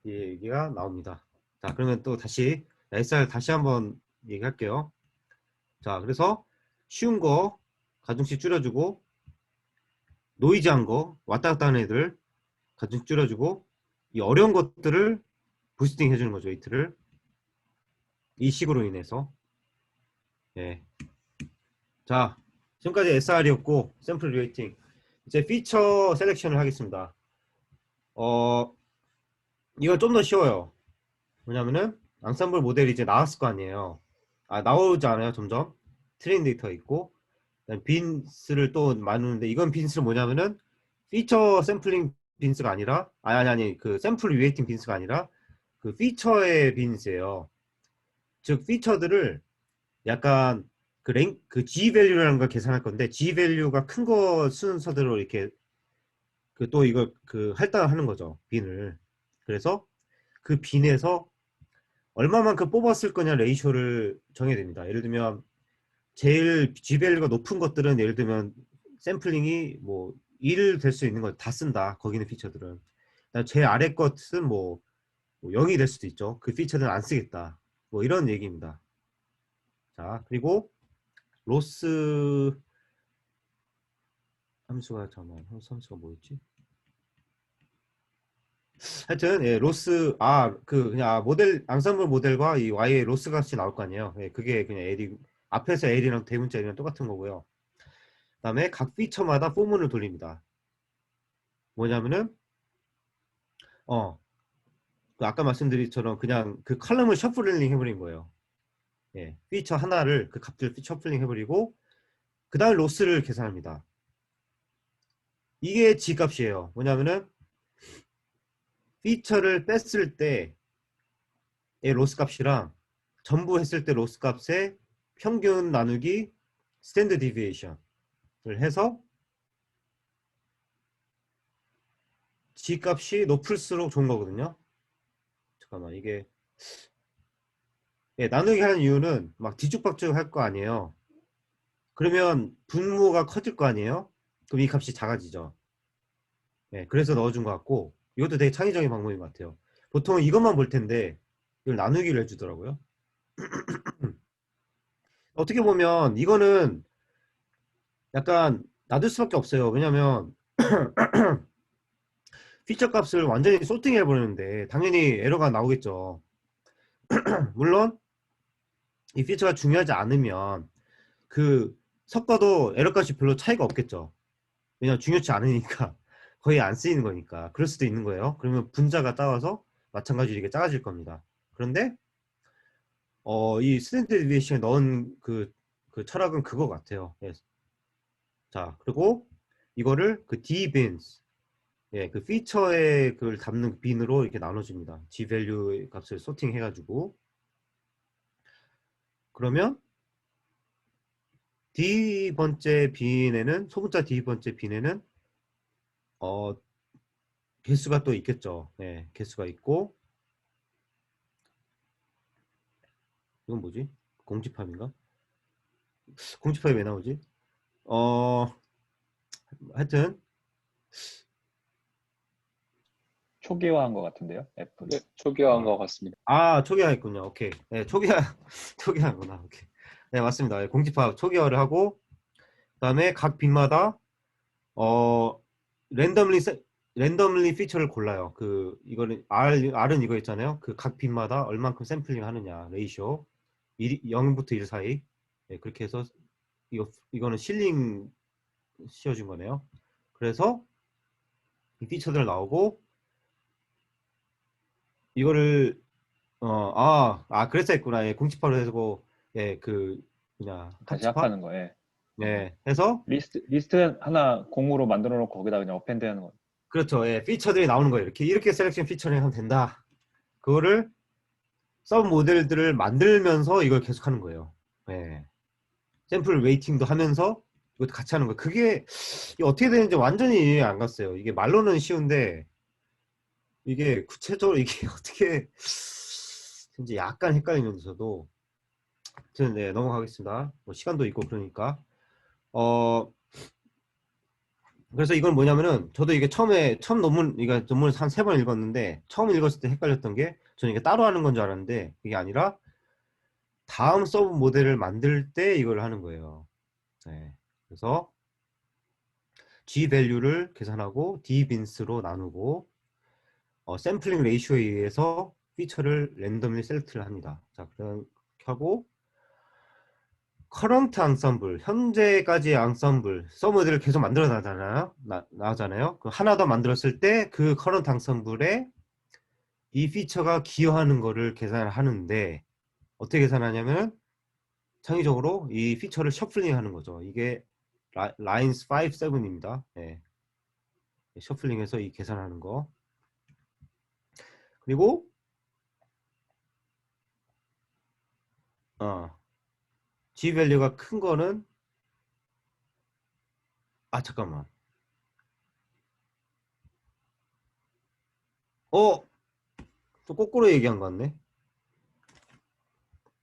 이 얘기가 나옵니다. 자, 그러면 또 다시 SR 다시 한번 얘기할게요. 자, 그래서 쉬운 거 가중치 줄여주고 노이즈한 거 왔다 갔다 하는 애들 가중치 줄여주고 이 어려운 것들을 부스팅 해주는 거죠. 웨이트를 이 식으로 인해서. 예. 자, 지금까지 SR이었고 샘플 웨이팅. 이제 피처 셀렉션을 하겠습니다. 이건 좀 더 쉬워요. 뭐냐면은 앙상블 모델이 이제 나왔을 거 아니에요. 나오지 않아요, 점점. 트레인 데이터가 있고. 빈스를 또 나누는데, 이건 빈스는 뭐냐면은 피처 샘플링 빈스가 아니라, 아니, 그 샘플 리웨이팅 빈스가 아니라 그 피처의 빈스예요. 즉 피처들을 약간 그 G 밸류라는 걸 계산할 건데, G 밸류가 큰 거 순서대로 이렇게 그 또 이걸 그 할당하는 거죠, 빈을. 그래서 그 빈에서 얼마만큼 뽑았을 거냐 레이쇼를 정해야 됩니다. 예를 들면 제일 G 밸류가 높은 것들은, 예를 들면 샘플링이 뭐 1 될 수 있는 거 다 쓴다, 거기 있는 피처들은. 제일 아래 것은 뭐 0이 될 수도 있죠. 그 피처는 안 쓰겠다, 뭐 이런 얘기입니다. 자, 그리고 로스 함수가, 잠깐만, 함수가 뭐였지? 하여튼 예, 로스 그냥 모델 앙상블 모델과 이 Y의 로스 값이 나올 거 아니에요. 예, 그게 그냥 L이 앞에서 L이랑 대문자 L이랑 똑같은 거고요. 그다음에 각 피처마다 포문을 돌립니다. 뭐냐면은 그 아까 말씀드린처럼 그냥 그 컬럼을 셔플링 해버린 거예요. 예, 피처 하나를 그 값들 셔플링 해버리고 그 다음 로스를 계산합니다. 이게 G 값이에요. 뭐냐면은 피처를 뺐을 때의 로스 값이랑 전부 했을 때 로스 값의 평균 나누기 스탠드 디비에이션을 해서 G 값이 높을수록 좋은 거거든요. 잠깐만, 이게 나누기 하는 이유는 막 뒤죽박죽 할 거 아니에요. 그러면 분모가 커질 거 아니에요. 그럼 이 값이 작아지죠. 그래서 넣어준 것 같고, 이것도 되게 창의적인 방법인 것 같아요. 보통은 이것만 볼 텐데 이걸 나누기를 해주더라고요. 어떻게 보면 이거는 약간 놔둘 수밖에 없어요. 왜냐면 피처 값을 완전히 소팅해 버리는데 당연히 에러가 나오겠죠. 물론 이 피처가 중요하지 않으면 그 섞어도 에러 값이 별로 차이가 없겠죠. 왜냐면 중요치 않으니까 거의 안 쓰이는 거니까. 그럴 수도 있는 거예요. 그러면 분자가 따라서 마찬가지로 이게 작아질 겁니다. 그런데 이 스탠드 디비에이션에 넣은 그 철학은 그거 같아요. 예. 자, 그리고 이거를 그 dbins, 그 피처의 그걸 담는 빈으로 이렇게 나눠줍니다. G 밸류 값을 소팅 해가지고. 그러면 D번째 빈에는, 소문자 D번째 빈에는 개수가 또 있겠죠. 개수가 있고. 이건 뭐지? 공집합인가? 공집합이 왜 나오지? 하여튼 초기화한 것 같은데요, F는. 네, 초기화한 것 같습니다. 초기화했군요. 오케이. 초기화하구나. 오케이. 네, 맞습니다. 공집합 초기화를 하고, 그다음에 각 빈마다 랜덤리 피처를 골라요. 이거는 R은 이거 있잖아요. 그 각 빈마다 얼만큼 샘플링 하느냐 레이쇼 0부터 1 사이. 그렇게 해서 이거는 실링 씌워준 거네요. 그래서 이 피처들 나오고, 이거를 그래서 했구나. 공집합을 해서 그냥 다시 합집합? 합하는 거예요. 해서 리스트 하나 공으로 만들어 놓고 거기다 그냥 어펜드 하는 거. 그렇죠. 피처들이 나오는 거예요. 이렇게 셀렉션 피처링 하면 된다. 그거를 서브 모델들을 만들면서 이걸 계속 하는 거예요. 샘플 웨이팅도 하면서 이것도 같이 하는 거예요. 그게 어떻게 되는지 완전히 이해 안 갔어요. 이게 말로는 쉬운데 이게 구체적으로 이게 어떻게 이제 약간 헷갈리면서도. 아무튼 넘어가겠습니다. 뭐 시간도 있고 그러니까. 그래서 이건 뭐냐면은, 저도 이게 처음 논문을 한 3번 읽었는데, 처음 읽었을 때 헷갈렸던 게, 저는 이게 따로 하는 건 줄 알았는데 그게 아니라 다음 서브 모델을 만들 때 이걸 하는 거예요. 그래서 G 밸류를 계산하고 dbins로 나누고 샘플링 레이쇼에 의해서 피처를 랜덤리 셀렉트를 합니다. 자, 그렇게 하고 커런트 앙썸블, 현재까지의 앙썸블, 서브 모델을 계속 만들어 나가잖아요. 그 하나 더 만들었을 때 그 커런트 앙썸블에 이 피처가 기여하는 거를 계산을 하는데 어떻게 계산하냐면 창의적으로 이 피처를 셔플링 하는 거죠. 이게 라인스 5, 7입니다. 예. 셔플링해서 이 계산하는 거. 그리고 G 밸류가 큰 거는 잠깐만. 또 거꾸로 얘기한 것 같네.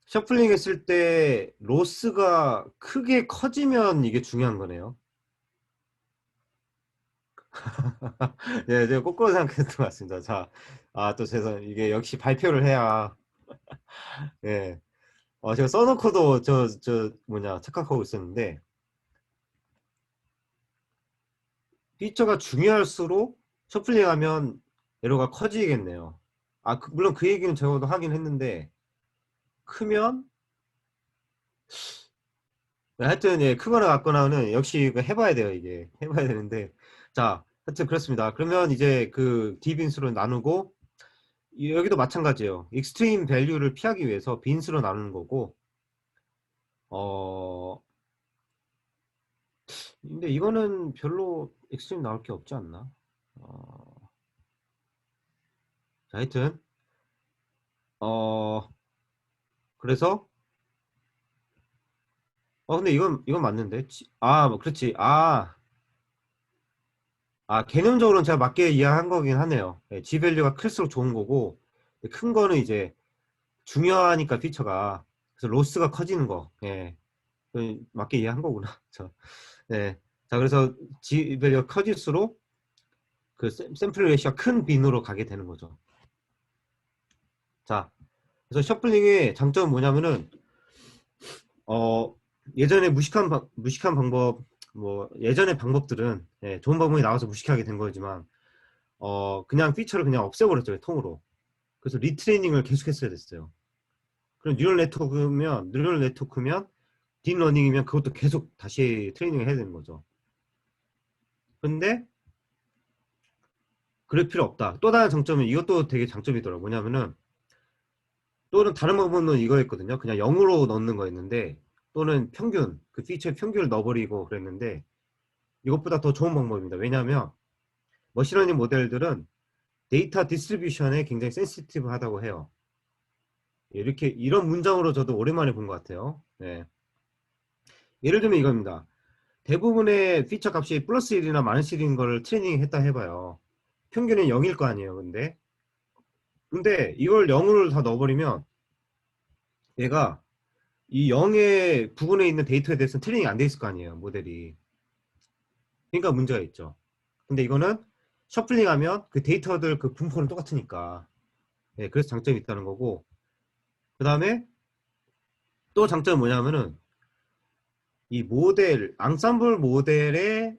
셔플링 했을 때 로스가 크게 커지면 이게 중요한 거네요. 네, 제가 거꾸로 생각했던 것 같습니다. 자, 또 죄송, 이게 역시 발표를 해야, 예. 제가 써놓고도 착각하고 있었는데, 피처가 중요할수록 셔플링 하면 에러가 커지겠네요. 물론 그 얘기는 제가도 하긴 했는데, 크면, 하여튼, 예, 크거나 같거나는 역시 이거 해봐야 돼요, 이게. 해봐야 되는데. 자, 하여튼 그렇습니다. 그러면 이제 그 D빈수로 나누고, 여기도 마찬가지예요. 익스트림 밸류를 피하기 위해서 빈수로 나누는 거고, 어, 근데 이거는 별로 익스트림 나올 게 없지 않나? 자, 하여튼, 어, 그래서, 근데 이건 맞는데? 뭐, 그렇지. 개념적으로는 제가 맞게 이해한 거긴 하네요. 예, G 밸류가 클수록 좋은 거고, 큰 거는 이제 중요하니까 피처가. 그래서 로스가 커지는 거. 예, 맞게 이해한 거구나. 네. 자, 그래서 G 밸류가 커질수록 그 샘플 레이시가 큰 빈으로 가게 되는 거죠. 자, 그래서 셔플링의 장점은 뭐냐면은 예전에 무식한 방법, 뭐 예전의 방법들은 좋은 방법이 나와서 무식하게 된 거지만 그냥 피처를 그냥 없애버렸죠, 통으로. 그래서 리트레이닝을 계속했어야 됐어요. 그럼 뉴럴 네트워크면 딥러닝이면 그것도 계속 다시 트레이닝을 해야 되는 거죠. 근데 그럴 필요 없다. 또 다른 장점은 이것도 되게 장점이더라고요. 뭐냐면은 또는 다른 방법은 이거였거든요. 그냥 0으로 넣는 거였는데 또는 평균, 그 피처의 평균을 넣어버리고 그랬는데 이것보다 더 좋은 방법입니다. 왜냐하면 머신러닝 모델들은 데이터 디스트리뷰션에 굉장히 센시티브 하다고 해요. 이렇게 이런 문장으로 저도 오랜만에 본 것 같아요. 네. 예를 들면 이겁니다. 대부분의 피처 값이 플러스 1이나 마이너스 1인 거를 트레이닝 했다 해봐요. 평균은 0일 거 아니에요. 근데 이걸 0으로 다 넣어버리면 얘가 이 0의 부분에 있는 데이터에 대해서는 트레이닝이 안 돼 있을 거 아니에요, 모델이. 그러니까 문제가 있죠. 근데 이거는 셔플링 하면 그 데이터들 그 분포는 똑같으니까. 그래서 장점이 있다는 거고. 그 다음에 또 장점은 뭐냐면은 이 앙상블 모델의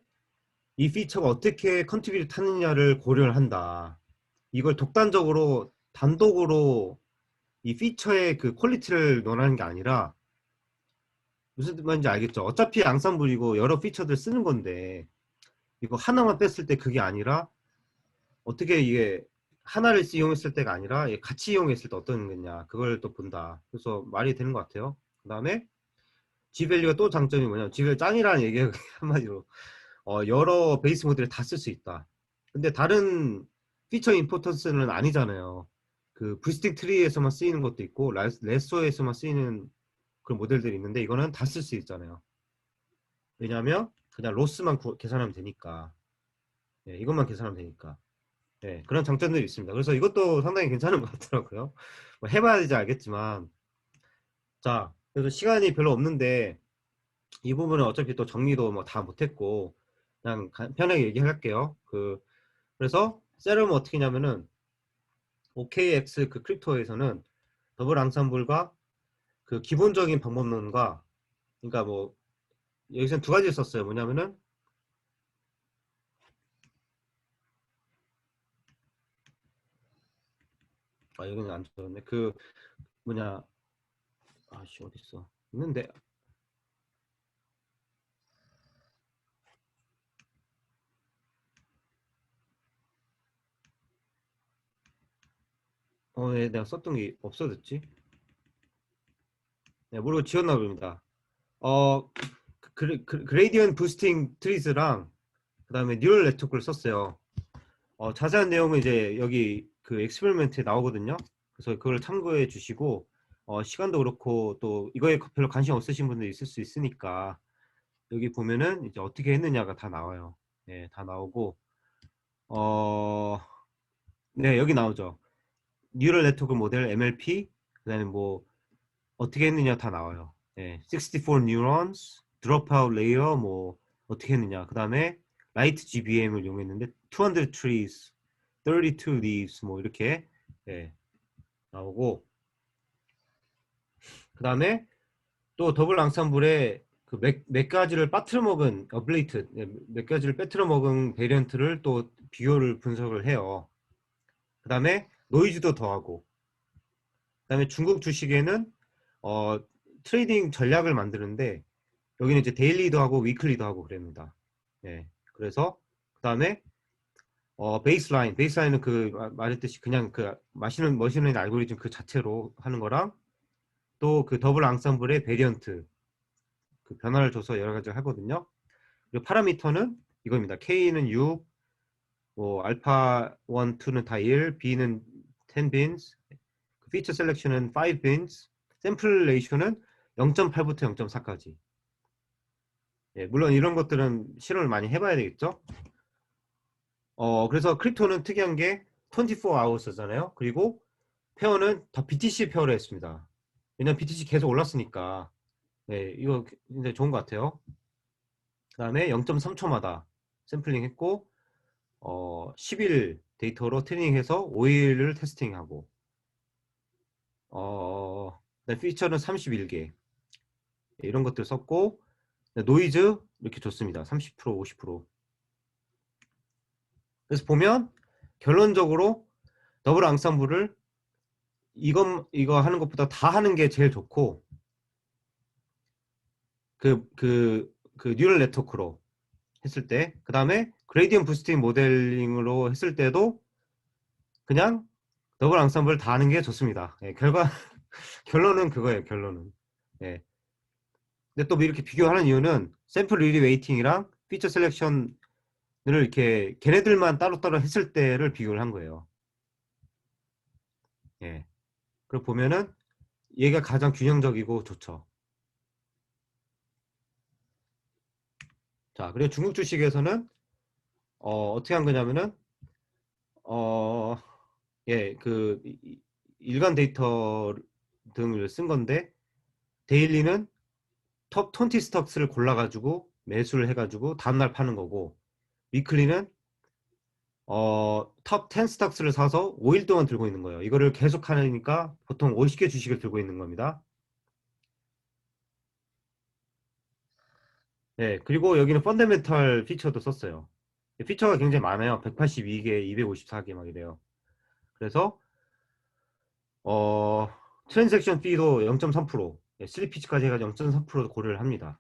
이 피처가 어떻게 컨트리뷰트 하느냐를 고려를 한다. 이걸 단독으로 이 피처의 그 퀄리티를 논하는 게 아니라 무슨 말인지 알겠죠? 어차피 앙상블이고 여러 피처들 쓰는 건데 이거 하나만 뺐을 때 그게 아니라 어떻게 이게 하나를 이용했을 때가 아니라 같이 이용했을 때 어떤 거냐 그걸 또 본다. 그래서 말이 되는 것 같아요. 그 다음에 G밸류가 또 장점이 뭐냐면 G밸류 짱이라는 얘기가 한마디로 여러 베이스 모델을 다 쓸 수 있다. 근데 다른 피처 임포턴스는 아니잖아요. 그 부스팅 트리에서만 쓰이는 것도 있고 레소에서만 쓰이는 그런 모델들이 있는데 이거는 다 쓸 수 있잖아요. 왜냐하면 그냥 로스만 계산하면 되니까. 이것만 계산하면 되니까. 그런 장점들이 있습니다. 그래서 이것도 상당히 괜찮은 것 같더라고요. 뭐 해봐야 되지 알겠지만. 자, 그래서 시간이 별로 없는데 이 부분은 어차피 또 정리도 뭐 다 못했고 그냥 편하게 얘기할게요. 그래서 셀은 어떻게 하냐면은 OKX 그 크립토에서는 더블 앙상블과 그 기본적인 방법론과 그러니까 뭐 여기서는 두 가지 썼어요. 뭐냐면은 여기는 안 적었네. 그 뭐냐 어딨어 있는데 네, 내가 썼던 게 없어졌지? 네, 모르고 지웠나 봅니다. 그레이디언 부스팅 트리즈랑 그다음에 뉴럴 네트워크를 썼어요. 자세한 내용은 이제 여기 그 엑스페리먼트에 나오거든요. 그래서 그걸 참고해 주시고 시간도 그렇고 또 이거에 별로 관심 없으신 분들 있을 수 있으니까 여기 보면은 이제 어떻게 했느냐가 다 나와요. 네, 다 나오고 네, 여기 나오죠. 뉴럴 네트워크 모델 MLP 그다음에 뭐 어떻게 했느냐 다 나와요. 네, 64 neurons, dropout layer 뭐 어떻게 했느냐. 그다음에 라이트 GBM을 이용했는데 200 trees, 32 leaves 뭐 이렇게 네, 나오고 그다음에 또 더블 앙상블에 그 몇 가지를 빠트려 먹은 어블레이트 몇 가지를 빼트려 먹은 베리언트를 또 비교를 분석을 해요. 그다음에 노이즈도 더하고 그다음에 중국 주식에는 어, 트레이딩 전략을 만드는데 여기는 이제 데일리도 하고 위클리도 하고 그럽니다. 네. 그래서 그다음에 베이스라인은 그 말했듯이 그냥 그 머신러닝 알고리즘 그 자체로 하는 거랑 또 그 더블 앙상블의 베리언트 그 변화를 줘서 여러 가지 하거든요. 그리고 파라미터는 이겁니다. K는 6, 뭐 알파 1, 2는 다 1, B는 10 bins, 피처 셀렉션은 5 bins, 샘플 레이쇼는 0.8부터 0.4까지. 예, 물론 이런 것들은 실험을 많이 해봐야 되겠죠. 그래서 크립토는 특이한 게 24 hours잖아요. 그리고 페어는 다 BTC 페어로 했습니다. 왜냐면 BTC 계속 올랐으니까. 네, 이거 굉장히 좋은 것 같아요. 그 다음에 0.3초마다 샘플링 했고 10일 데이터로 트레이닝해서 5일을 테스팅하고 피처는 31개 이런 것들 썼고 노이즈 이렇게 줬습니다. 30%, 50%. 그래서 보면 결론적으로 더블 앙상블을 이거 하는 것보다 다 하는 게 제일 좋고 그 뉴럴 네트워크로 했을 때 그 다음에 그레이디언트 부스팅 모델링으로 했을 때도 그냥 더블 앙상블 다 하는 게 좋습니다. 예, 결론은 그거예요. 결론은. 예. 근데 또 이렇게 비교하는 이유는 샘플 리리 웨이팅이랑 피처 셀렉션을 이렇게 걔네들만 따로따로 했을 때를 비교를 한 거예요. 예. 그리고 보면은 얘가 가장 균형적이고 좋죠. 자, 그리고 중국 주식에서는 어떻게 한 거냐면은 어, 예, 그 일간 데이터 등을 쓴 건데 데일리는 톱 20 스톡스를 골라가지고 매수를 해가지고 다음날 파는 거고 위클리는 톱 10 스톡스를 사서 5일 동안 들고 있는 거예요. 이거를 계속 하니까 보통 50개 주식을 들고 있는 겁니다. 네, 그리고 여기는 펀더멘털 피처도 썼어요. 피처가 굉장히 많아요. 182개, 254개 막 이래요. 그래서 트랜잭션 피도 0.3%, 슬리피치까지 해가지고 0.3% 고려를 합니다.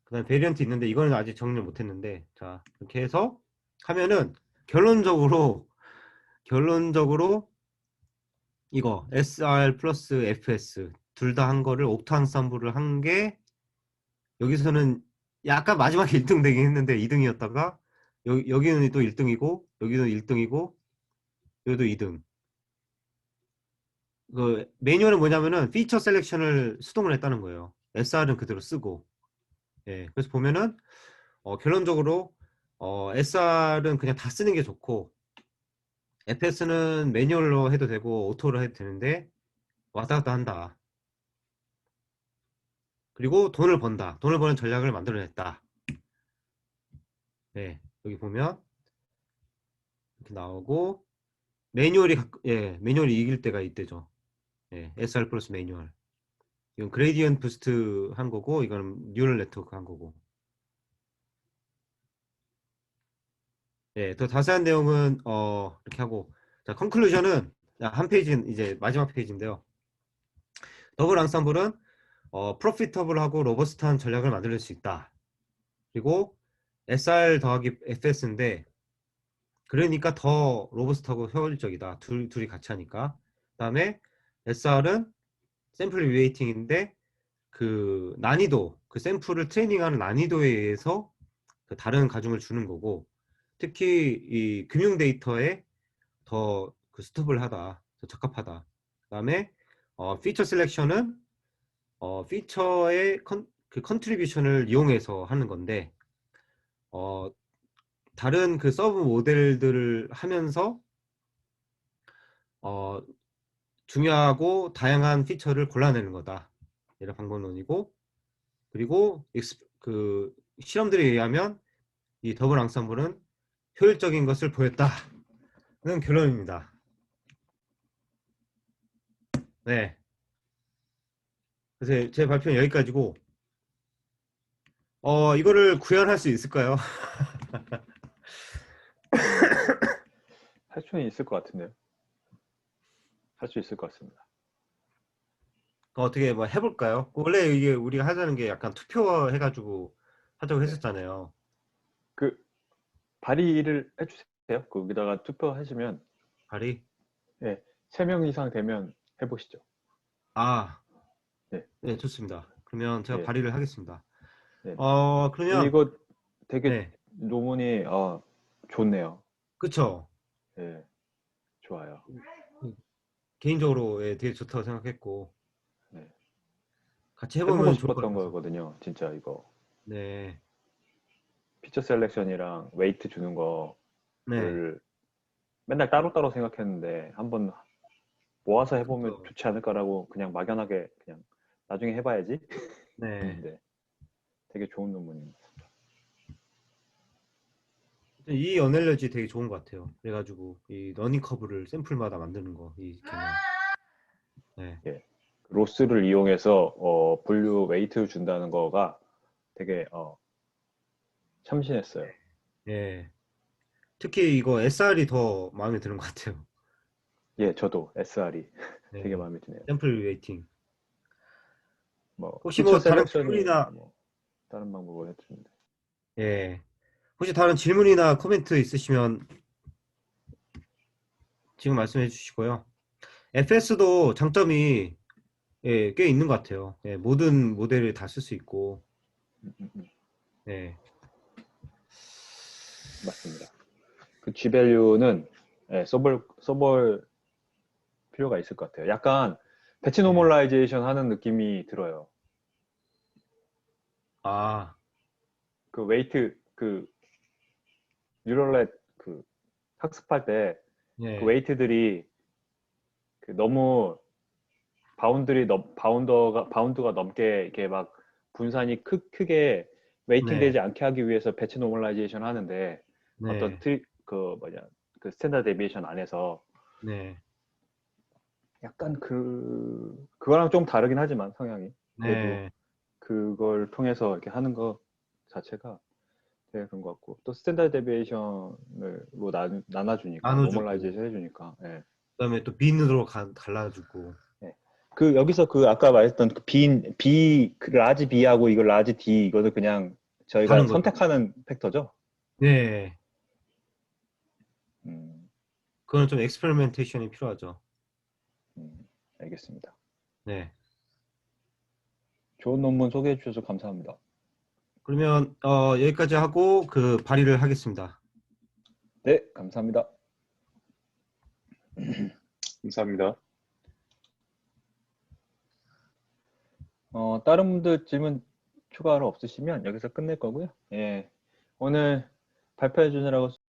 그 다음에 베리언트 있는데 이거는 아직 정리를 못했는데 자 이렇게 해서 하면은 결론적으로 이거 SR 플러스 FS 둘 다 한 거를 옥타 안상블을 한 게 여기서는 약간 마지막에 1등 되긴 했는데 2등이었다가 여기는 또 1등이고 여기는 1등이고 여기도 2등. 그 매뉴얼은 뭐냐면은 피처 셀렉션을 수동을 했다는 거예요. SR은 그대로 쓰고. 예, 그래서 보면은 결론적으로 SR은 그냥 다 쓰는 게 좋고 FS는 매뉴얼로 해도 되고 오토로 해도 되는데 왔다 갔다 한다. 그리고 돈을 번다. 돈을 버는 전략을 만들어냈다. 네, 여기 보면 이렇게 나오고 매뉴얼이 이길 때가 이때죠. 예, SR 플러스 매뉴얼. 이건 그레이디언트 부스트 한 거고 이거는 뉴럴 네트워크 한 거고. 예, 더 자세한 내용은 이렇게 하고 자, 컨클루전은 한 페이지 이제 마지막 페이지인데요. 더블 앙상블은 프로피터블하고 로버스트한 전략을 만들 수 있다. 그리고 SR 더하기 FS인데 그러니까 더 로버스트하고 효율적이다. 둘이 같이 하니까. 그다음에 SR은 샘플 리웨이팅인데 그 난이도, 그 샘플을 트레이닝하는 난이도에 의해서 그 다른 가중을 주는 거고, 특히 이 금융 데이터에 더 그 수터블하다, 더 적합하다. 그다음에 피처 셀렉션은 피처의 그 컨트리뷰션을 이용해서 하는 건데, 어, 다른 그 서브 모델들을 하면서 어, 중요하고 다양한 피처를 골라내는 거다. 이런 방법론이고, 그리고 그 실험들에 의하면 이 더블 앙상블은 효율적인 것을 보였다는 결론입니다. 네. 그래서 제 발표는 여기까지고, 이거를 구현할 수 있을까요? 할 수는 있을 것 같은데요. 할 수 있을 것 같습니다. 어떻게 뭐 해볼까요? 원래 이게 우리가 하자는 게 약간 투표 해가지고 하자고 네. 했었잖아요. 그 발의를 해주세요. 거기다가 투표하시면 발의? 예, 3명 이상 되면 해보시죠. 아, 네, 네, 좋습니다. 그러면 제가 예, 발의를 하겠습니다. 네. 그러면, 이거 되게 네, 논문이 좋네요. 그쵸. 예, 좋아요. 개인적으로 예, 되게 좋다고 생각했고, 네. 같이 해보고 해보면 좋을 것 싶었던 같아서. 거거든요. 진짜 이거 네, 피처 셀렉션이랑 웨이트 주는 네, 거를 맨날 따로따로 생각했는데 한번 모아서 해보면 그쵸. 좋지 않을까라고 그냥 막연하게 그냥 나중에 해봐야지 네. 했는데 되게 좋은 논문입니다. 이 어널러지 되게 좋은 것 같아요. 그래가지고 이 러닝 커브를 샘플마다 만드는 거, 이 개념. 네, 예. 로스를 이용해서 분류 웨이트 준다는 거가 되게 참신했어요. 예. 특히 이거 SR이 더 마음에 드는 것 같아요. 예, 저도 SR이 되게 네, 마음에 드네요. 샘플 웨이팅. 뭐 혹시 피처 뭐 다른 셀렉션이나 질문이나 뭐 다른 방법을 해주는데. 예, 혹시 다른 질문이나 코멘트 있으시면 지금 말씀해 주시고요. FS도 장점이 예, 꽤 있는 것 같아요. 예, 모든 모델을 다 쓸 수 있고, 예, 맞습니다. 그 G밸류는 예, 써볼 필요가 있을 것 같아요. 약간 배치 예. 노멀라이제이션 하는 느낌이 들어요. 아, 그 웨이트 그 뉴럴넷 그 학습할 때 그 예, 웨이트들이 그 너무 바운드가 넘게 이렇게 막 분산이 크게 웨이팅 네, 되지 않게 하기 위해서 배치 노멀라이제이션 하는데 어떤 네, 그 뭐냐 그 스탠다드 데비에이션 안에서 네, 약간 그거랑 좀 다르긴 하지만 성향이 그래도 네. 그걸 통해서 이렇게 하는 거 자체가 되게 그런 것 같고 또 스탠다드 데비에이션으로 나눠주니까 나눠주고, 노멀라이제이션 해주니까 예. 그다음에 또 빈으로 갈라주고, 예. 그 여기서 그 아까 말했던 그 그 라지 B하고 이거 라지 D 이거는 그냥 저희가 하는 거죠. 선택하는 팩터죠. 네, 음, 그건 좀 엑스페리멘테이션이 필요하죠. 알겠습니다. 네. 좋은 논문 소개해 주셔서 감사합니다. 그러면 여기까지 하고 그 발의를 하겠습니다. 네, 감사합니다. 감사합니다. 다른 분들 질문 추가로 없으시면 여기서 끝낼 거고요. 예, 오늘 발표해 주느라고